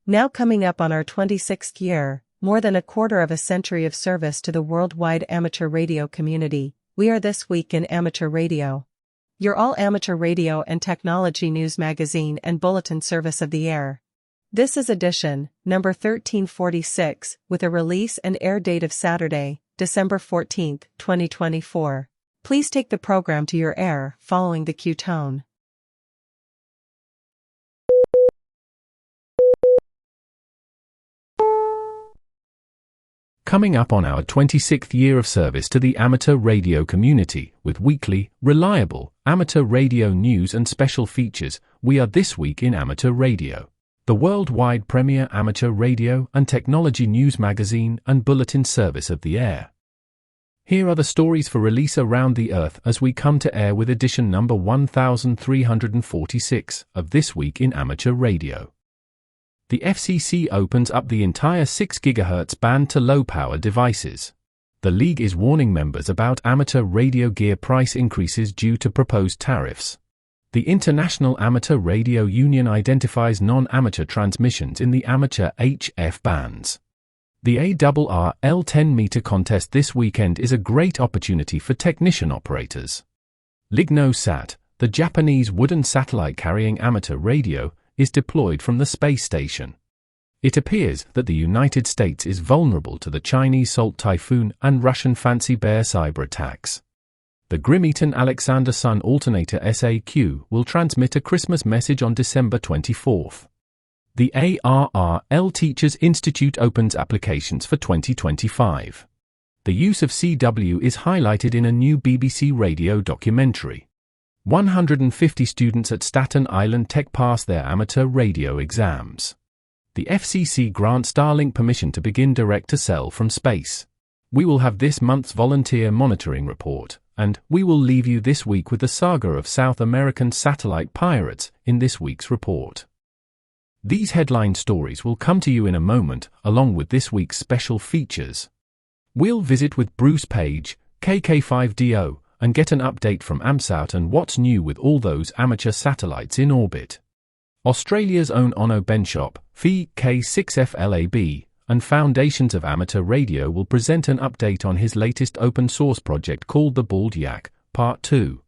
Now coming up on our 26th year, more than a quarter of a century of service to the worldwide amateur radio community, we are This Week in Amateur Radio. Your all-amateur radio and technology news magazine and bulletin service of the air. This is edition, number 1346, with a release and air date of Saturday, December 14, 2024. Please take the program to your air, following the cue tone. Coming up on our 26th year of service to the amateur radio community, with weekly, reliable, amateur radio news and special features, we are This Week in Amateur Radio, the worldwide premier amateur radio and technology news magazine and bulletin service of the air. Here are the stories for release around the earth as we come to air with edition number 1346 of This Week in Amateur Radio. The FCC opens up the entire 6 GHz band to low-power devices. The league is warning members about amateur radio gear price increases due to proposed tariffs. The International Amateur Radio Union identifies non-amateur transmissions in the amateur HF bands. The ARRL 10-meter contest this weekend is a great opportunity for technician operators. LignoSat, the Japanese wooden satellite carrying amateur radio, is deployed from the space station. It appears that the United States is vulnerable to the Chinese Salt Typhoon and Russian Fancy Bear cyber attacks. The Grim-Eaton Alexander Sun Alternator SAQ will transmit a Christmas message on December 24th. The ARRL Teachers Institute opens applications for 2025. The use of CW is highlighted in a new BBC radio documentary. 150 students at Staten Island Tech pass their amateur radio exams. The FCC grants Starlink permission to begin direct-to-cell from space. We will have this month's volunteer monitoring report, and we will leave you this week with the saga of South American satellite pirates in this week's report. These headline stories will come to you in a moment, along with this week's special features. We'll visit with Bruce Page, KK5DO, and get an update from AMSAT and what's new with all those amateur satellites in orbit. Australia's own Onno Benschop, FE K6FLAB, and Foundations of Amateur Radio will present an update on his latest open-source project called The Bald Yak, Part 2.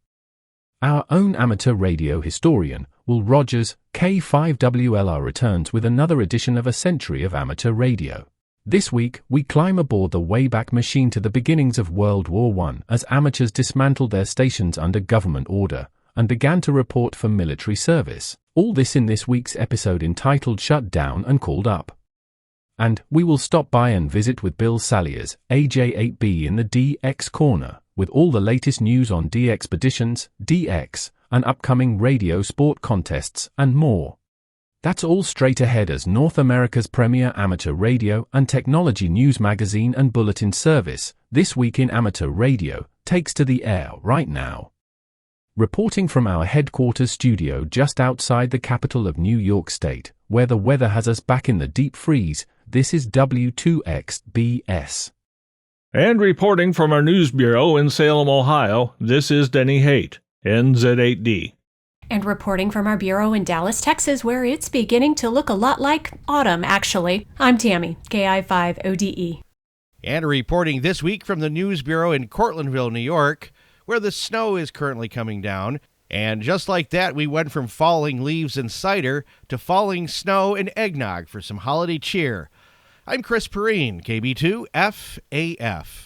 Our own amateur radio historian, Will Rogers, K5WLR, returns with another edition of A Century of Amateur Radio. This week, we climb aboard the Wayback Machine to the beginnings of World War I as amateurs dismantled their stations under government order and began to report for military service. All this in this week's episode entitled Shut Down and Called Up. And we will stop by and visit with Bill Salier's AJ8B in the DX Corner, with all the latest news on DXpeditions, DX, and upcoming radio sport contests and more. That's all straight ahead as North America's premier amateur radio and technology news magazine and bulletin service, This Week in Amateur Radio, takes to the air right now. Reporting from our headquarters studio just outside the capital of New York State, where the weather has us back in the deep freeze, this is W2XBS. And reporting from our news bureau in Salem, Ohio, this is Denny Haight, NZ8D. And reporting from our bureau in Dallas, Texas, where it's beginning to look a lot like autumn, actually. I'm Tammy, KI5ODE. And reporting this week from the news bureau in Cortlandville, New York, where the snow is currently coming down. And just like that, we went from falling leaves and cider to falling snow and eggnog for some holiday cheer. I'm Chris Perrine, KB2FAF.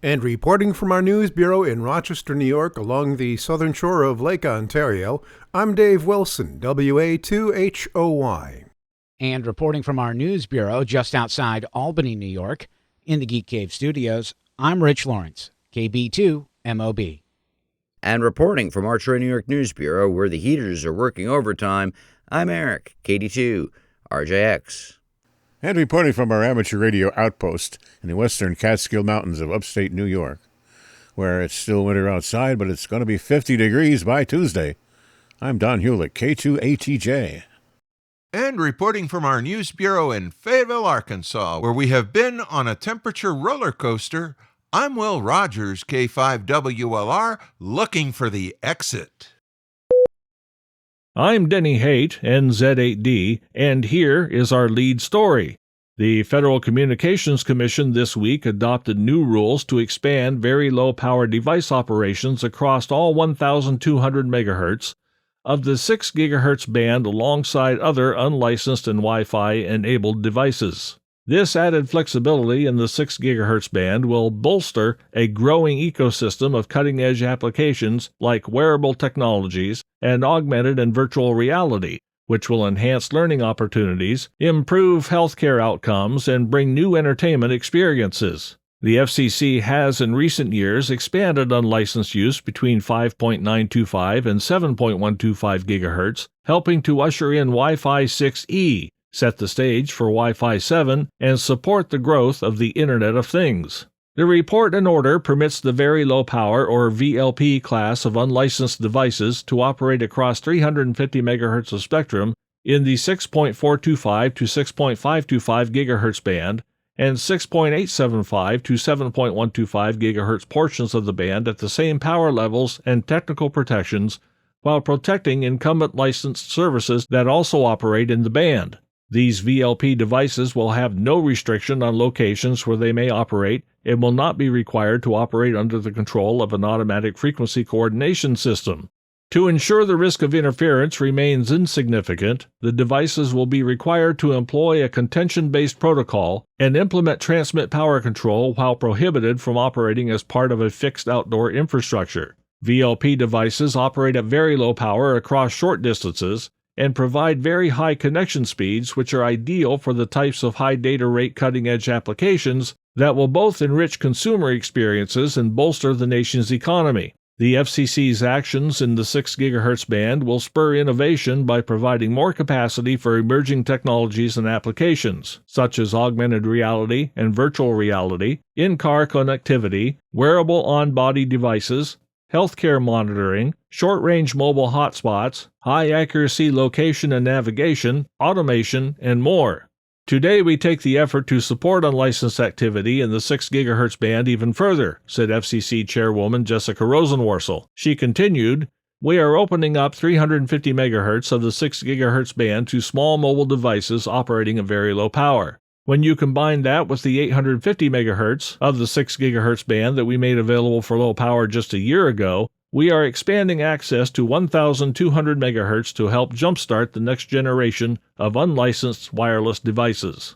And reporting from our news bureau in Rochester, New York, along the southern shore of Lake Ontario, I'm Dave Wilson, WA2HOY. And reporting from our news bureau just outside Albany, New York, in the Geek Cave studios, I'm Rich Lawrence, KB2MOB. And reporting from our Troy, New York News Bureau, where the heaters are working overtime, I'm Eric, KD2RJX. And reporting from our amateur radio outpost in the western Catskill Mountains of upstate New York, where it's still winter outside, but it's going to be 50 degrees by Tuesday. I'm Don Hulick, K2ATJ. And reporting from our news bureau in Fayetteville, Arkansas, where we have been on a temperature roller coaster, I'm Will Rogers, K5WLR, looking for the exit. I'm Denny Haight, NZ8D, and here is our lead story. The Federal Communications Commission this week adopted new rules to expand very low-power device operations across all 1,200 MHz of the 6 GHz band alongside other unlicensed and Wi-Fi-enabled devices. This added flexibility in the 6 GHz band will bolster a growing ecosystem of cutting-edge applications like wearable technologies and augmented and virtual reality, which will enhance learning opportunities, improve healthcare outcomes, and bring new entertainment experiences. The FCC has in recent years expanded unlicensed use between 5.925 and 7.125 GHz, helping to usher in Wi-Fi 6E, set the stage for Wi-Fi 7, and support the growth of the Internet of Things. The report and order permits the very low power or VLP class of unlicensed devices to operate across 350 MHz of spectrum in the 6.425 to 6.525 GHz band and 6.875 to 7.125 GHz portions of the band at the same power levels and technical protections while protecting incumbent licensed services that also operate in the band. These VLP devices will have no restriction on locations where they may operate and will not be required to operate under the control of an automatic frequency coordination system. To ensure the risk of interference remains insignificant, the devices will be required to employ a contention-based protocol and implement transmit power control while prohibited from operating as part of a fixed outdoor infrastructure. VLP devices operate at very low power across short distances and provide very high connection speeds, which are ideal for the types of high data rate cutting-edge applications that will both enrich consumer experiences and bolster the nation's economy. The FCC's actions in the 6 GHz band will spur innovation by providing more capacity for emerging technologies and applications, such as augmented reality and virtual reality, in-car connectivity, wearable on-body devices, healthcare monitoring, short-range mobile hotspots, high-accuracy location and navigation, automation, and more. Today we take the effort to support unlicensed activity in the 6 GHz band even further, said FCC Chairwoman Jessica Rosenworcel. She continued, "We are opening up 350 MHz of the 6 GHz band to small mobile devices operating at very low power. When you combine that with the 850 MHz of the 6 GHz band that we made available for low power just a year ago, we are expanding access to 1,200 MHz to help jumpstart the next generation of unlicensed wireless devices."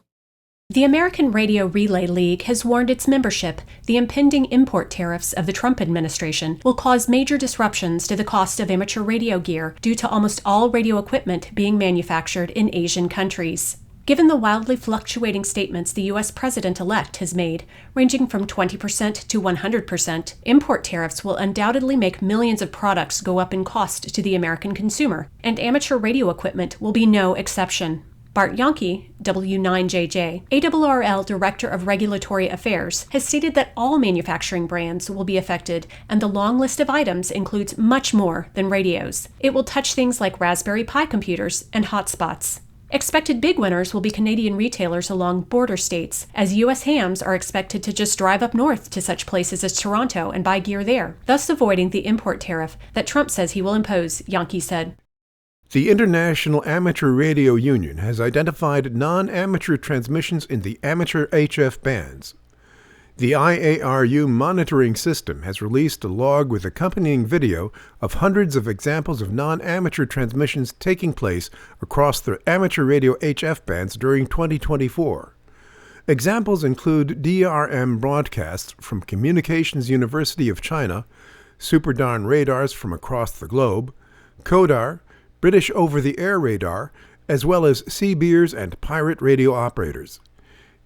The American Radio Relay League has warned its membership the impending import tariffs of the Trump administration will cause major disruptions to the cost of amateur radio gear due to almost all radio equipment being manufactured in Asian countries. Given the wildly fluctuating statements the U.S. President-elect has made, ranging from 20% to 100%, import tariffs will undoubtedly make millions of products go up in cost to the American consumer, and amateur radio equipment will be no exception. Bart Yonke, W9JJ, ARRL Director of Regulatory Affairs, has stated that all manufacturing brands will be affected, and the long list of items includes much more than radios. It will touch things like Raspberry Pi computers and hotspots. Expected big winners will be Canadian retailers along border states, as U.S. hams are expected to just drive up north to such places as Toronto and buy gear there, thus avoiding the import tariff that Trump says he will impose, Yonke said. The International Amateur Radio Union has identified non-amateur transmissions in the amateur HF bands. The IARU monitoring system has released a log with accompanying video of hundreds of examples of non-amateur transmissions taking place across the amateur radio HF bands during 2024. Examples include DRM broadcasts from Communications University of China, Superdarn radars from across the globe, CODAR, British over-the-air radar, as well as Seabeers and pirate radio operators.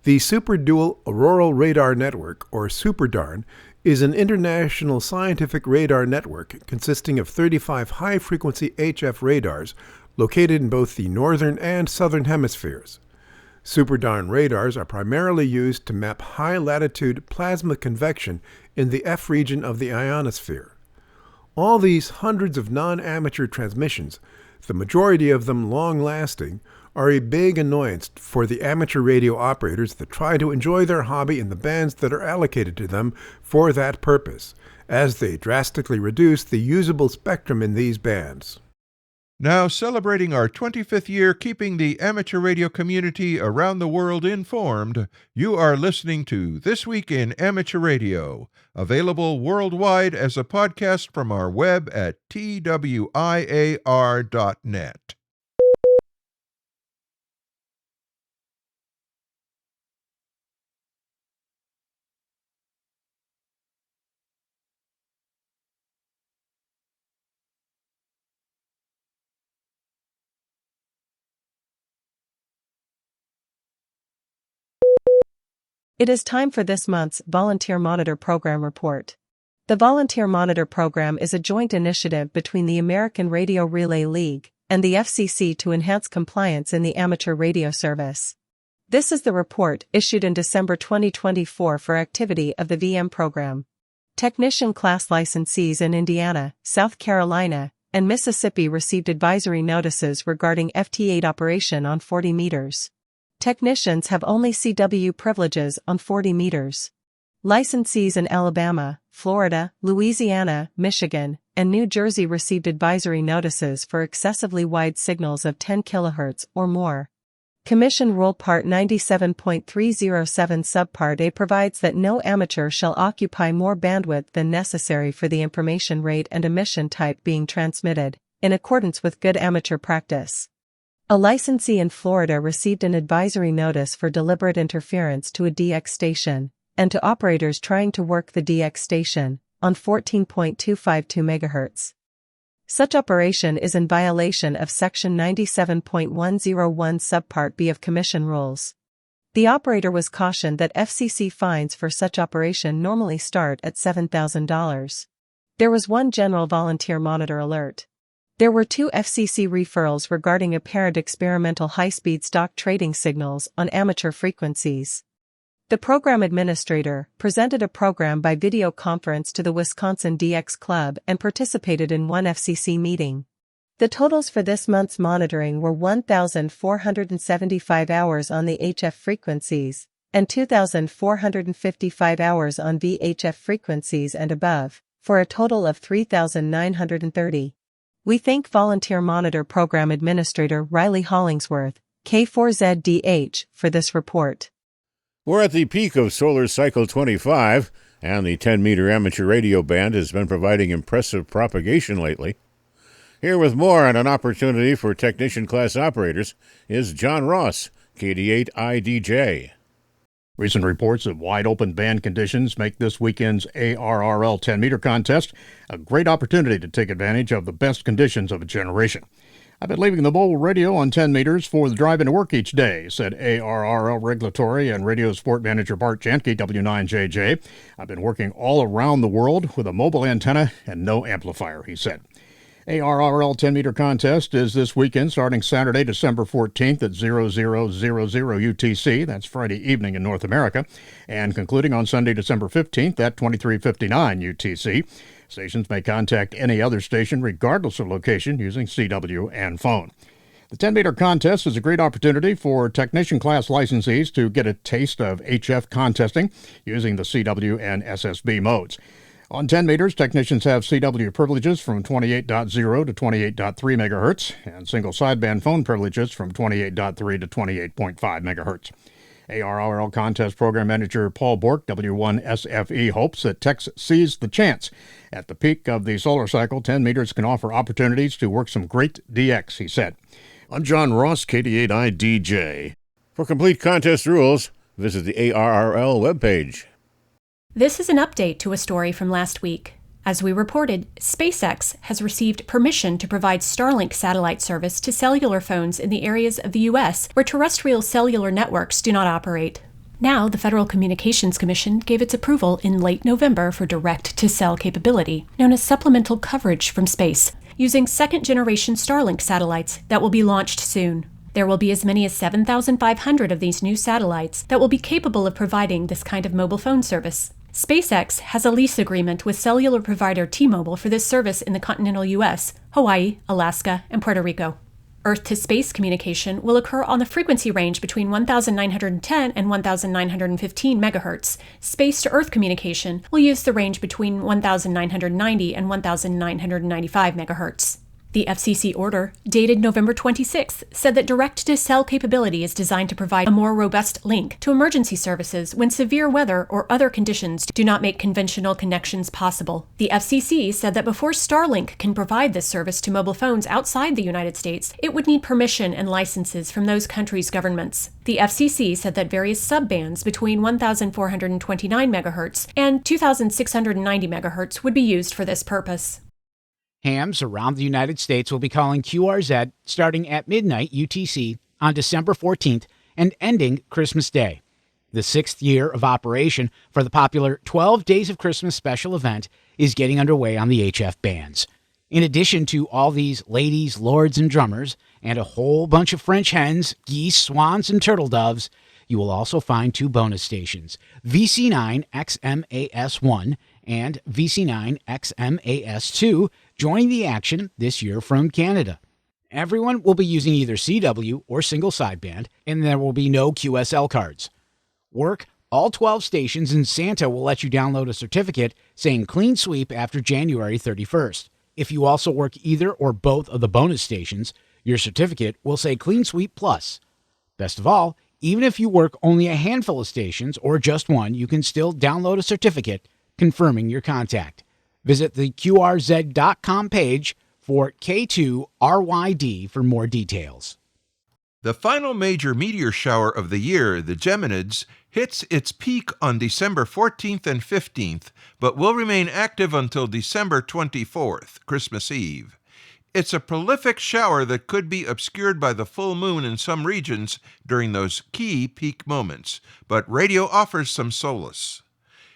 The Super Dual Auroral Radar Network, or Superdarn, is an international scientific radar network consisting of 35 high-frequency HF radars located in both the northern and southern hemispheres. Superdarn radars are primarily used to map high-latitude plasma convection in the F region of the ionosphere. All these hundreds of non-amateur transmissions, the majority of them long-lasting, are a big annoyance for the amateur radio operators that try to enjoy their hobby in the bands that are allocated to them for that purpose, as they drastically reduce the usable spectrum in these bands. Now celebrating our 25th year keeping the amateur radio community around the world informed, you are listening to This Week in Amateur Radio, available worldwide as a podcast from our web at twiar.net. It is time for this month's Volunteer Monitor Program report. The Volunteer Monitor Program is a joint initiative between the American Radio Relay League and the FCC to enhance compliance in the amateur radio service. This is the report issued in December 2024 for activity of the VM program. Technician class licensees in Indiana, South Carolina, and Mississippi received advisory notices regarding FT8 operation on 40 meters. Technicians have only CW privileges on 40 meters. Licensees in Alabama, Florida, Louisiana, Michigan, and New Jersey received advisory notices for excessively wide signals of 10 kHz or more. Commission Rule Part 97.307 Subpart A provides that no amateur shall occupy more bandwidth than necessary for the information rate and emission type being transmitted, in accordance with good amateur practice. A licensee in Florida received an advisory notice for deliberate interference to a DX station, and to operators trying to work the DX station, on 14.252 MHz. Such operation is in violation of Section 97.101 Subpart B of Commission Rules. The operator was cautioned that FCC fines for such operation normally start at $7,000. There was one general volunteer monitor alert. There were 2 FCC referrals regarding apparent experimental high-speed stock trading signals on amateur frequencies. The program administrator presented a program by video conference to the Wisconsin DX Club and participated in one FCC meeting. The totals for this month's monitoring were 1,475 hours on the HF frequencies, and 2,455 hours on VHF frequencies and above, for a total of 3,930. We thank Volunteer Monitor Program Administrator Riley Hollingsworth, K4ZDH, for this report. We're at the peak of Solar Cycle 25, and the 10-meter amateur radio band has been providing impressive propagation lately. Here with more on an opportunity for technician class operators is John Ross, KD8IDJ. Recent reports of wide-open band conditions make this weekend's ARRL 10-meter contest a great opportunity to take advantage of the best conditions of a generation. I've been leaving the mobile radio on 10 meters for the drive into work each day, said ARRL regulatory and radio sport manager Bart Janke, W9JJ. I've been working all around the world with a mobile antenna and no amplifier, he said. ARRL 10-meter contest is this weekend starting Saturday, December 14th at 0000 UTC, that's Friday evening in North America, and concluding on Sunday, December 15th at 2359 UTC. Stations may contact any other station regardless of location using CW and phone. The 10-meter contest is a great opportunity for technician class licensees to get a taste of HF contesting using the CW and SSB modes. On 10 meters, technicians have CW privileges from 28.0 to 28.3 MHz and single sideband phone privileges from 28.3 to 28.5 MHz. ARRL Contest Program Manager Paul Bork, W1SFE, hopes that techs seize the chance. At the peak of the solar cycle, 10 meters can offer opportunities to work some great DX, he said. I'm John Ross, KD8IDJ. For complete contest rules, visit the ARRL webpage. This is an update to a story from last week. As we reported, SpaceX has received permission to provide Starlink satellite service to cellular phones in the areas of the U.S. where terrestrial cellular networks do not operate. Now, the Federal Communications Commission gave its approval in late November for direct-to-cell capability, known as supplemental coverage from space, using second-generation Starlink satellites that will be launched soon. There will be as many as 7,500 of these new satellites that will be capable of providing this kind of mobile phone service. SpaceX has a lease agreement with cellular provider T-Mobile for this service in the continental U.S., Hawaii, Alaska, and Puerto Rico. Earth-to-space communication will occur on the frequency range between 1,910 and 1,915 MHz. Space-to-Earth communication will use the range between 1,990 and 1,995 MHz. The FCC order, dated November 26, said that direct-to-cell capability is designed to provide a more robust link to emergency services when severe weather or other conditions do not make conventional connections possible. The FCC said that before Starlink can provide this service to mobile phones outside the United States, it would need permission and licenses from those countries' governments. The FCC said that various subbands between 1,429 MHz and 2,690 MHz would be used for this purpose. Hams around the United States will be calling QRZ starting at midnight UTC on December 14th and ending Christmas Day. The 6th year of operation for the popular 12 Days of Christmas special event is getting underway on the HF bands. In addition to all these ladies, lords, and drummers, and a whole bunch of French hens, geese, swans, and turtle doves, you will also find 2 bonus stations, VC9 XMAS1 and VC9 XMAS2, joining the action this year from Canada. Everyone will be using either CW or single sideband, and there will be no QSL cards. Work all 12 stations, and Santa will let you download a certificate saying Clean Sweep after January 31st. If you also work either or both of the bonus stations, your certificate will say Clean Sweep Plus. Best of all, even if you work only a handful of stations or just one, you can still download a certificate confirming your contact. Visit the QRZ.com page for K2RYD for more details. The final major meteor shower of the year, the Geminids, hits its peak on December 14th and 15th, but will remain active until December 24th, Christmas Eve. It's a prolific shower that could be obscured by the full moon in some regions during those key peak moments, but radio offers some solace.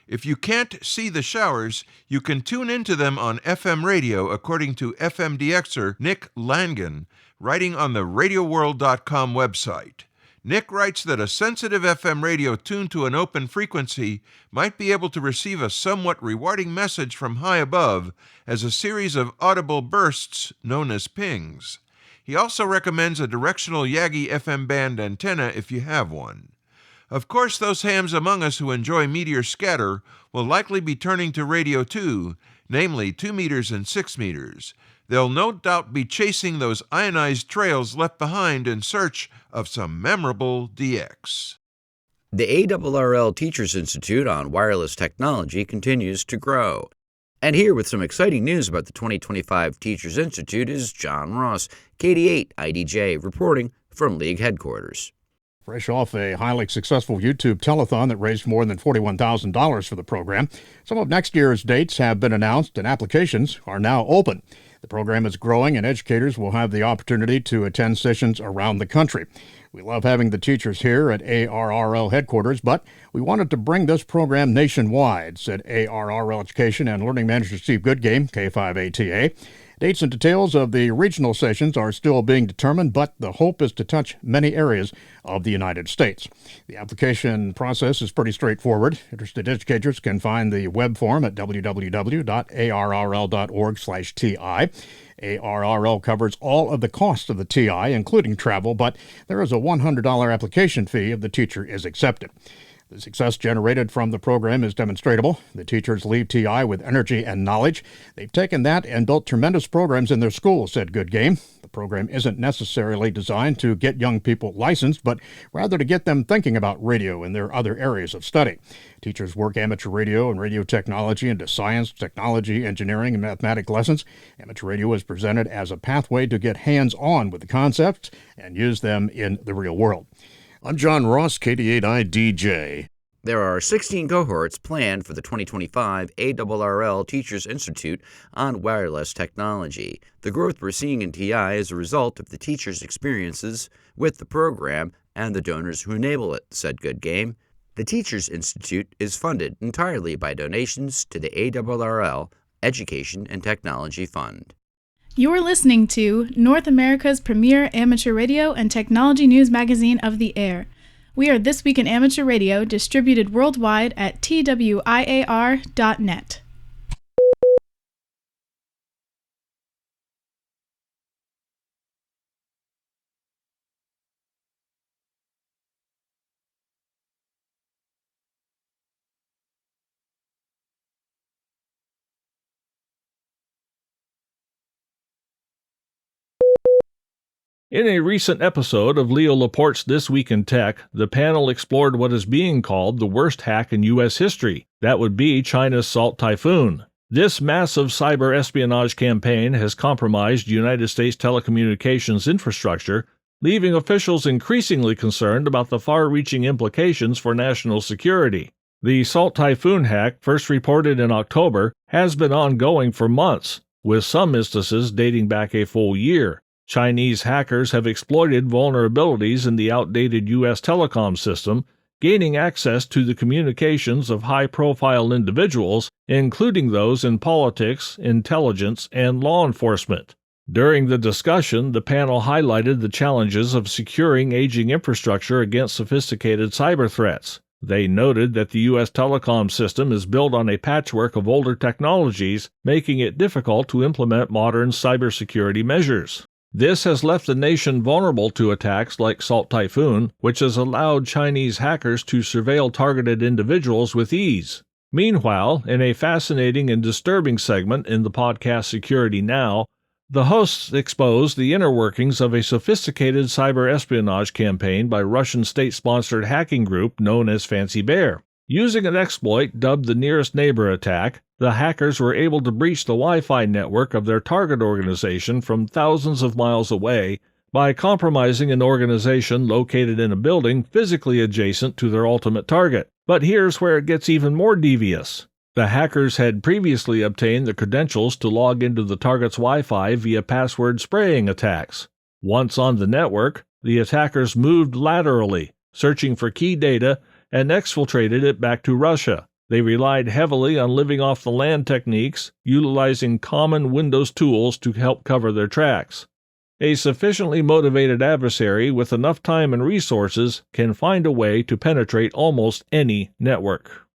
If you can't see the showers, you can tune into them on FM radio, according to FMDXer Nick Langan, writing on the RadioWorld.com website. Nick writes that a sensitive FM radio tuned to an open frequency might be able to receive a somewhat rewarding message from high above as a series of audible bursts known as pings. He also recommends a directional Yagi FM band antenna if you have one. Of course, those hams among us who enjoy meteor scatter will likely be turning to radio too, namely 2 meters and 6 meters. They'll no doubt be chasing those ionized trails left behind in search of some memorable DX. The ARRL Teachers Institute on Wireless Technology continues to grow. And here with some exciting news about the 2025 Teachers Institute is John Ross, KD8 IDJ, reporting from League headquarters. Fresh off a highly successful YouTube telethon that raised more than $41,000 for the program, some of next year's dates have been announced and applications are now open. The program is growing and educators will have the opportunity to attend sessions around the country. We love having the teachers here at ARRL headquarters, but we wanted to bring this program nationwide, said ARRL Education and Learning Manager Steve Goodgame, K5ATA. Dates and details of the regional sessions are still being determined, but the hope is to touch many areas of the United States. The application process is pretty straightforward. Interested educators can find the web form at www.arrl.org/TI. ARRL covers all of the costs of the TI, including travel, but there is a $100 application fee if the teacher is accepted. The success generated from the program is demonstrable. The teachers leave TI with energy and knowledge. They've taken that and built tremendous programs in their schools, said Goodgame. The program isn't necessarily designed to get young people licensed, but rather to get them thinking about radio and their other areas of study. Teachers work amateur radio and radio technology into science, technology, engineering, and mathematics lessons. Amateur radio is presented as a pathway to get hands-on with the concepts and use them in the real world. I'm John Ross, KD8IDJ. There are 16 cohorts planned for the 2025 ARRL Teachers Institute on Wireless Technology. The growth we're seeing in TI is a result of the teachers' experiences with the program and the donors who enable it, said Goodgame. The Teachers Institute is funded entirely by donations to the ARRL Education and Technology Fund. You're listening to North America's premier amateur radio and technology news magazine of the air. We are This Week in Amateur Radio, distributed worldwide at twiar.net. In a recent episode of Leo Laporte's This Week in Tech, the panel explored what is being called the worst hack in U.S. history. That would be China's Salt Typhoon. This massive cyber espionage campaign has compromised United States telecommunications infrastructure, leaving officials increasingly concerned about the far-reaching implications for national security. The Salt Typhoon hack, first reported in October, has been ongoing for months, with some instances dating back a full year. Chinese hackers have exploited vulnerabilities in the outdated U.S. telecom system, gaining access to the communications of high-profile individuals, including those in politics, intelligence, and law enforcement. During the discussion, the panel highlighted the challenges of securing aging infrastructure against sophisticated cyber threats. They noted that the U.S. telecom system is built on a patchwork of older technologies, making it difficult to implement modern cybersecurity measures. This has left the nation vulnerable to attacks like Salt Typhoon, which has allowed Chinese hackers to surveil targeted individuals with ease. Meanwhile, in a fascinating and disturbing segment in the podcast Security Now, the hosts exposed the inner workings of a sophisticated cyber espionage campaign by Russian state-sponsored hacking group known as Fancy Bear. Using an exploit dubbed the Nearest Neighbor attack, the hackers were able to breach the Wi-Fi network of their target organization from thousands of miles away by compromising an organization located in a building physically adjacent to their ultimate target. But here's where it gets even more devious. The hackers had previously obtained the credentials to log into the target's Wi-Fi via password spraying attacks. Once on the network, the attackers moved laterally, searching for key data, and exfiltrated it back to Russia. They relied heavily on living off the land techniques, utilizing common Windows tools to help cover their tracks. A sufficiently motivated adversary with enough time and resources can find a way to penetrate almost any network.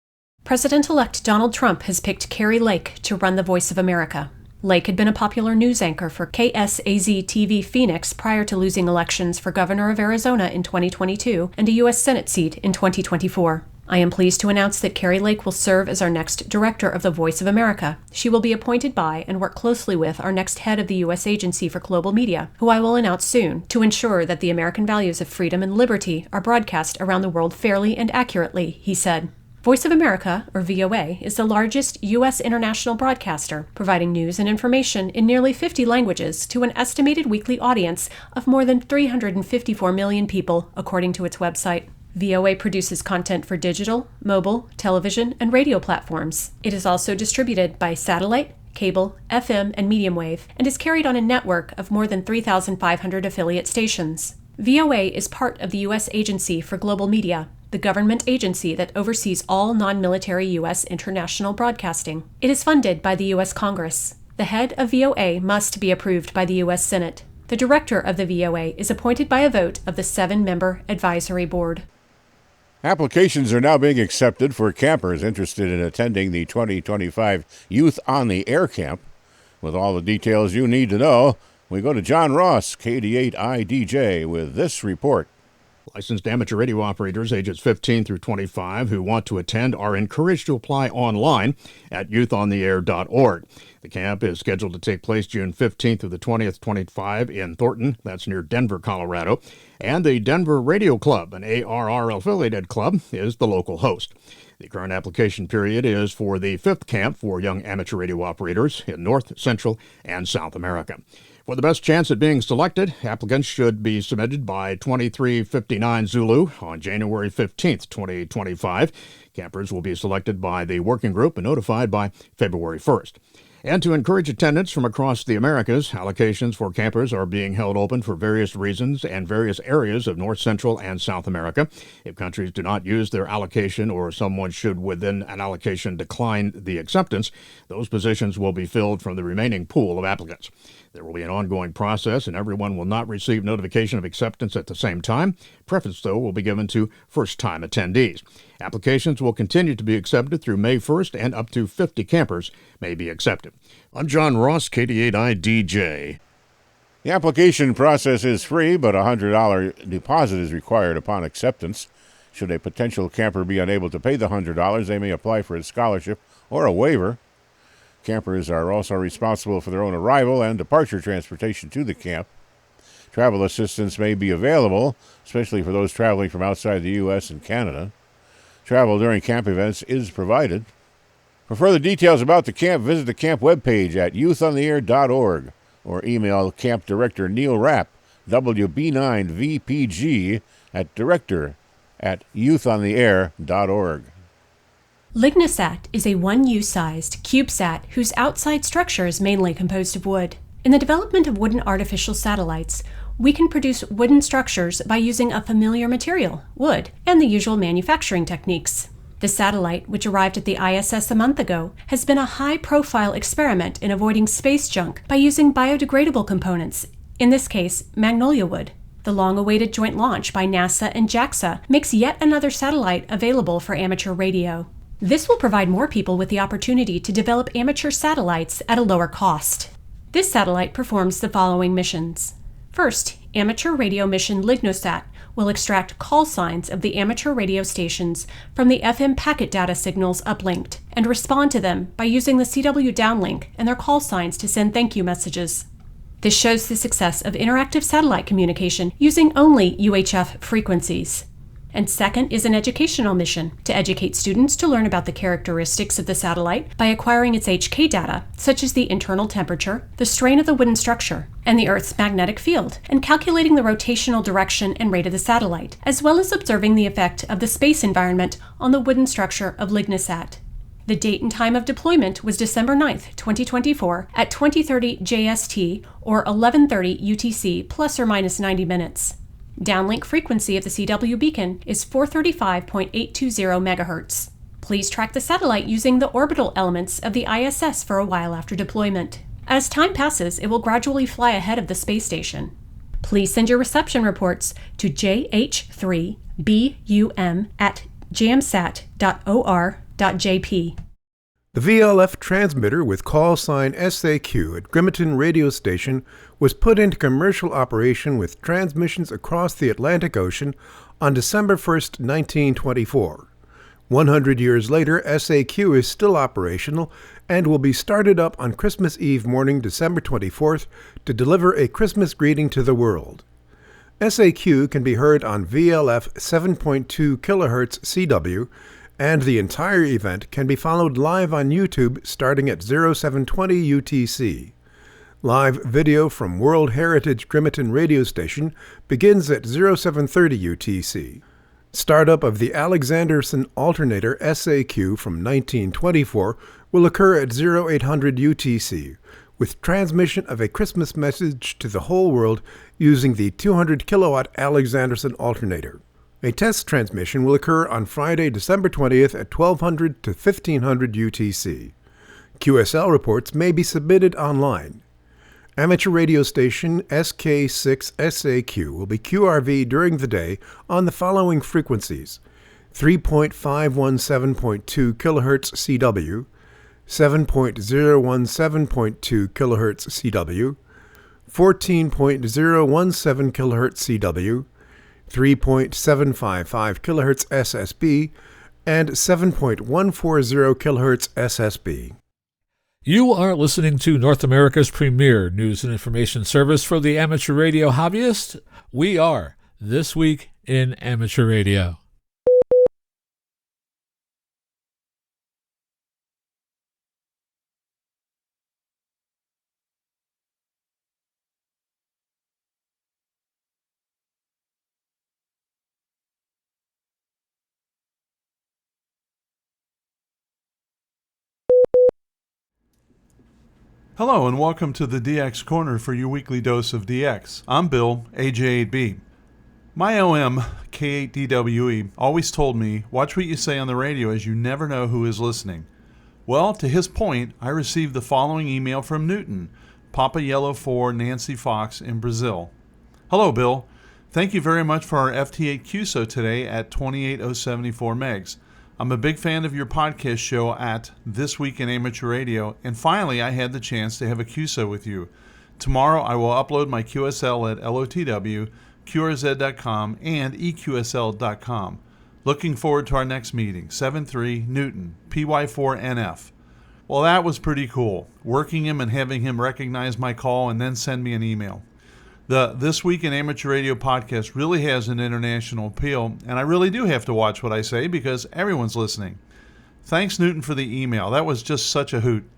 President-elect Donald Trump has picked Kari Lake to run the Voice of America. Lake had been a popular news anchor for KSAZ-TV Phoenix prior to losing elections for governor of Arizona in 2022 and a U.S. Senate seat in 2024. I am pleased to announce that Kari Lake will serve as our next director of the Voice of America. She will be appointed by and work closely with our next head of the U.S. Agency for Global Media, who I will announce soon, to ensure that the American values of freedom and liberty are broadcast around the world fairly and accurately, he said. Voice of America, or VOA, is the largest U.S. international broadcaster, providing news and information in nearly 50 languages to an estimated weekly audience of more than 354 million people, according to its website. VOA produces content for digital, mobile, television, and radio platforms. It is also distributed by satellite, cable, FM, and medium wave, and is carried on a network of more than 3,500 affiliate stations. VOA is part of the U.S. Agency for Global Media, the government agency that oversees all non-military U.S. international broadcasting. It is funded by the U.S. Congress. The head of VOA must be approved by the U.S. Senate. The director of the VOA is appointed by a vote of the 7-member advisory board. Applications are now being accepted for campers interested in attending the 2025 Youth on the Air Camp. With all the details you need to know, we go to John Ross, KD8IDJ, with this report. Licensed amateur radio operators ages 15 through 25 who want to attend are encouraged to apply online at youthontheair.org. The camp is scheduled to take place June 15th through the 20th, 2025 in Thornton, that's near Denver, Colorado. And the Denver Radio Club, an ARRL-affiliated club, is the local host. The current application period is for the 5th camp for young amateur radio operators in North, Central, and South America. For the best chance at being selected, applicants should be submitted by 2359 Zulu on January 15th, 2025. Campers will be selected by the working group and notified by February 1st. And to encourage attendance from across the Americas, allocations for campers are being held open for various reasons and various areas of North, Central, and South America. If countries do not use their allocation or someone should within an allocation decline the acceptance, those positions will be filled from the remaining pool of applicants. There will be an ongoing process, and everyone will not receive notification of acceptance at the same time. Preference, though, will be given to first-time attendees. Applications will continue to be accepted through May 1st, and up to 50 campers may be accepted. I'm John Ross, KD8IDJ. The application process is free, but a $100 deposit is required upon acceptance. Should a potential camper be unable to pay the $100, they may apply for a scholarship or a waiver. Campers are also responsible for their own arrival and departure transportation to the camp. Travel assistance may be available, especially for those traveling from outside the U.S. and Canada. Travel during camp events is provided. For further details about the camp, visit the camp webpage at youthontheair.org or email Camp Director Neil Rapp, WB9VPG, at director@youthontheair.org. LignoSat is a one-use-sized CubeSat whose outside structure is mainly composed of wood. In the development of wooden artificial satellites, we can produce wooden structures by using a familiar material, wood, and the usual manufacturing techniques. The satellite, which arrived at the ISS a month ago, has been a high-profile experiment in avoiding space junk by using biodegradable components, in this case, magnolia wood. The long-awaited joint launch by NASA and JAXA makes yet another satellite available for amateur radio. This will provide more people with the opportunity to develop amateur satellites at a lower cost. This satellite performs the following missions. First, amateur radio mission LignoSat will extract call signs of the amateur radio stations from the FM packet data signals uplinked and respond to them by using the CW downlink and their call signs to send thank you messages. This shows the success of interactive satellite communication using only UHF frequencies. And second is an educational mission to educate students to learn about the characteristics of the satellite by acquiring its HK data, such as the internal temperature, the strain of the wooden structure, and the Earth's magnetic field, and calculating the rotational direction and rate of the satellite, as well as observing the effect of the space environment on the wooden structure of LignoSat. The date and time of deployment was December 9th, 2024 at 2030 JST or 1130 UTC plus or minus 90 minutes. Downlink frequency of the CW beacon is 435.820 MHz. Please track the satellite using the orbital elements of the ISS for a while after deployment. As time passes, it will gradually fly ahead of the space station. Please send your reception reports to jh3bum@jamsat.or.jp. The VLF transmitter with call sign SAQ at Grimmington Radio Station was put into commercial operation with transmissions across the Atlantic Ocean on December 1st, 1924. 100 years later, SAQ is still operational and will be started up on Christmas Eve morning, December 24th, to deliver a Christmas greeting to the world. SAQ can be heard on VLF 7.2 kHz CW, and the entire event can be followed live on YouTube starting at 0720 UTC. Live video from World Heritage Grimmington Radio Station begins at 0730 UTC. Startup of the Alexanderson alternator SAQ from 1924 will occur at 0800 UTC, with transmission of a Christmas message to the whole world using the 200 kilowatt Alexanderson alternator. A test transmission will occur on Friday, December 20th at 1200 to 1500 UTC. QSL reports may be submitted online. Amateur radio station SK6SAQ will be QRV during the day on the following frequencies: 3.517.2 kHz CW, 7.017.2 kHz CW, 14.017 kHz CW, 3.755 kHz SSB, and 7.140 kHz SSB. You are listening to North America's premier news and information service for the amateur radio hobbyist. We are This Week in Amateur Radio. Hello and welcome to the DX Corner for your weekly dose of DX. I'm Bill, AJ8B. My OM, K8DWE, always told me, watch what you say on the radio as you never know who is listening. Well, to his point, I received the following email from Newton, Papa Yellow 4 Nancy Fox in Brazil. Hello, Bill. Thank you very much for our FT8 QSO today at 28074 megs. I'm a big fan of your podcast show at This Week in Amateur Radio, and finally I had the chance to have a QSO with you. Tomorrow I will upload my QSL at LOTW, QRZ.com, and EQSL.com. Looking forward to our next meeting, 7-3 Newton, PY4NF. Well, that was pretty cool, working him and having him recognize my call and then send me an email. The This Week in Amateur Radio podcast really has an international appeal, and I really do have to watch what I say because everyone's listening. Thanks, Newton, for the email. That was just such a hoot.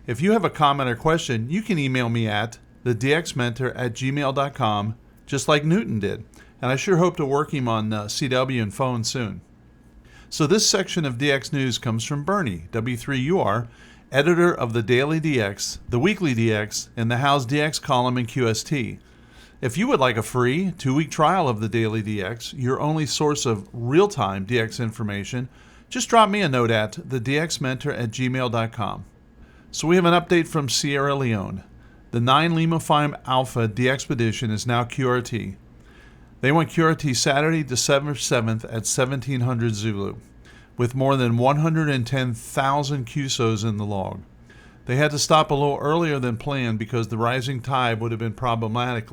If you have a comment or question, you can email me at thedxmentor@gmail.com, just like Newton did. And I sure hope to work him on CW and phone soon. So this section of DX News comes from Bernie, W3UR, editor of the Daily DX, the Weekly DX, and the How's DX column in QST. If you would like a free 2-week trial of the Daily DX, your only source of real-time DX information, just drop me a note at thedxmentor@gmail.com. So we have an update from Sierra Leone. The 9 Lima 5 Alpha DXpedition is now QRT. They went QRT Saturday, December 7th at 1700 Zulu, with more than 110,000 QSOs in the log. They had to stop a little earlier than planned because the rising tide would have been problematic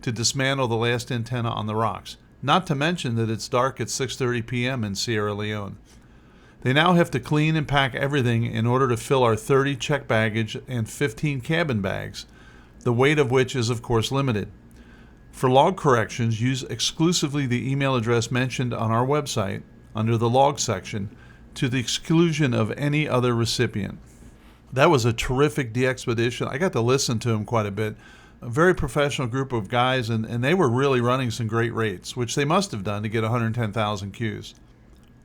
to dismantle the last antenna on the rocks, not to mention that it's dark at 6:30 p.m. in Sierra Leone. They now have to clean and pack everything in order to fill our 30 check baggage and 15 cabin bags, the weight of which is of course limited. For log corrections, use exclusively the email address mentioned on our website under the log section, to the exclusion of any other recipient. That was a terrific DXpedition. I got to listen to them quite a bit. A very professional group of guys, and they were really running some great rates, which they must have done to get 110,000 Qs.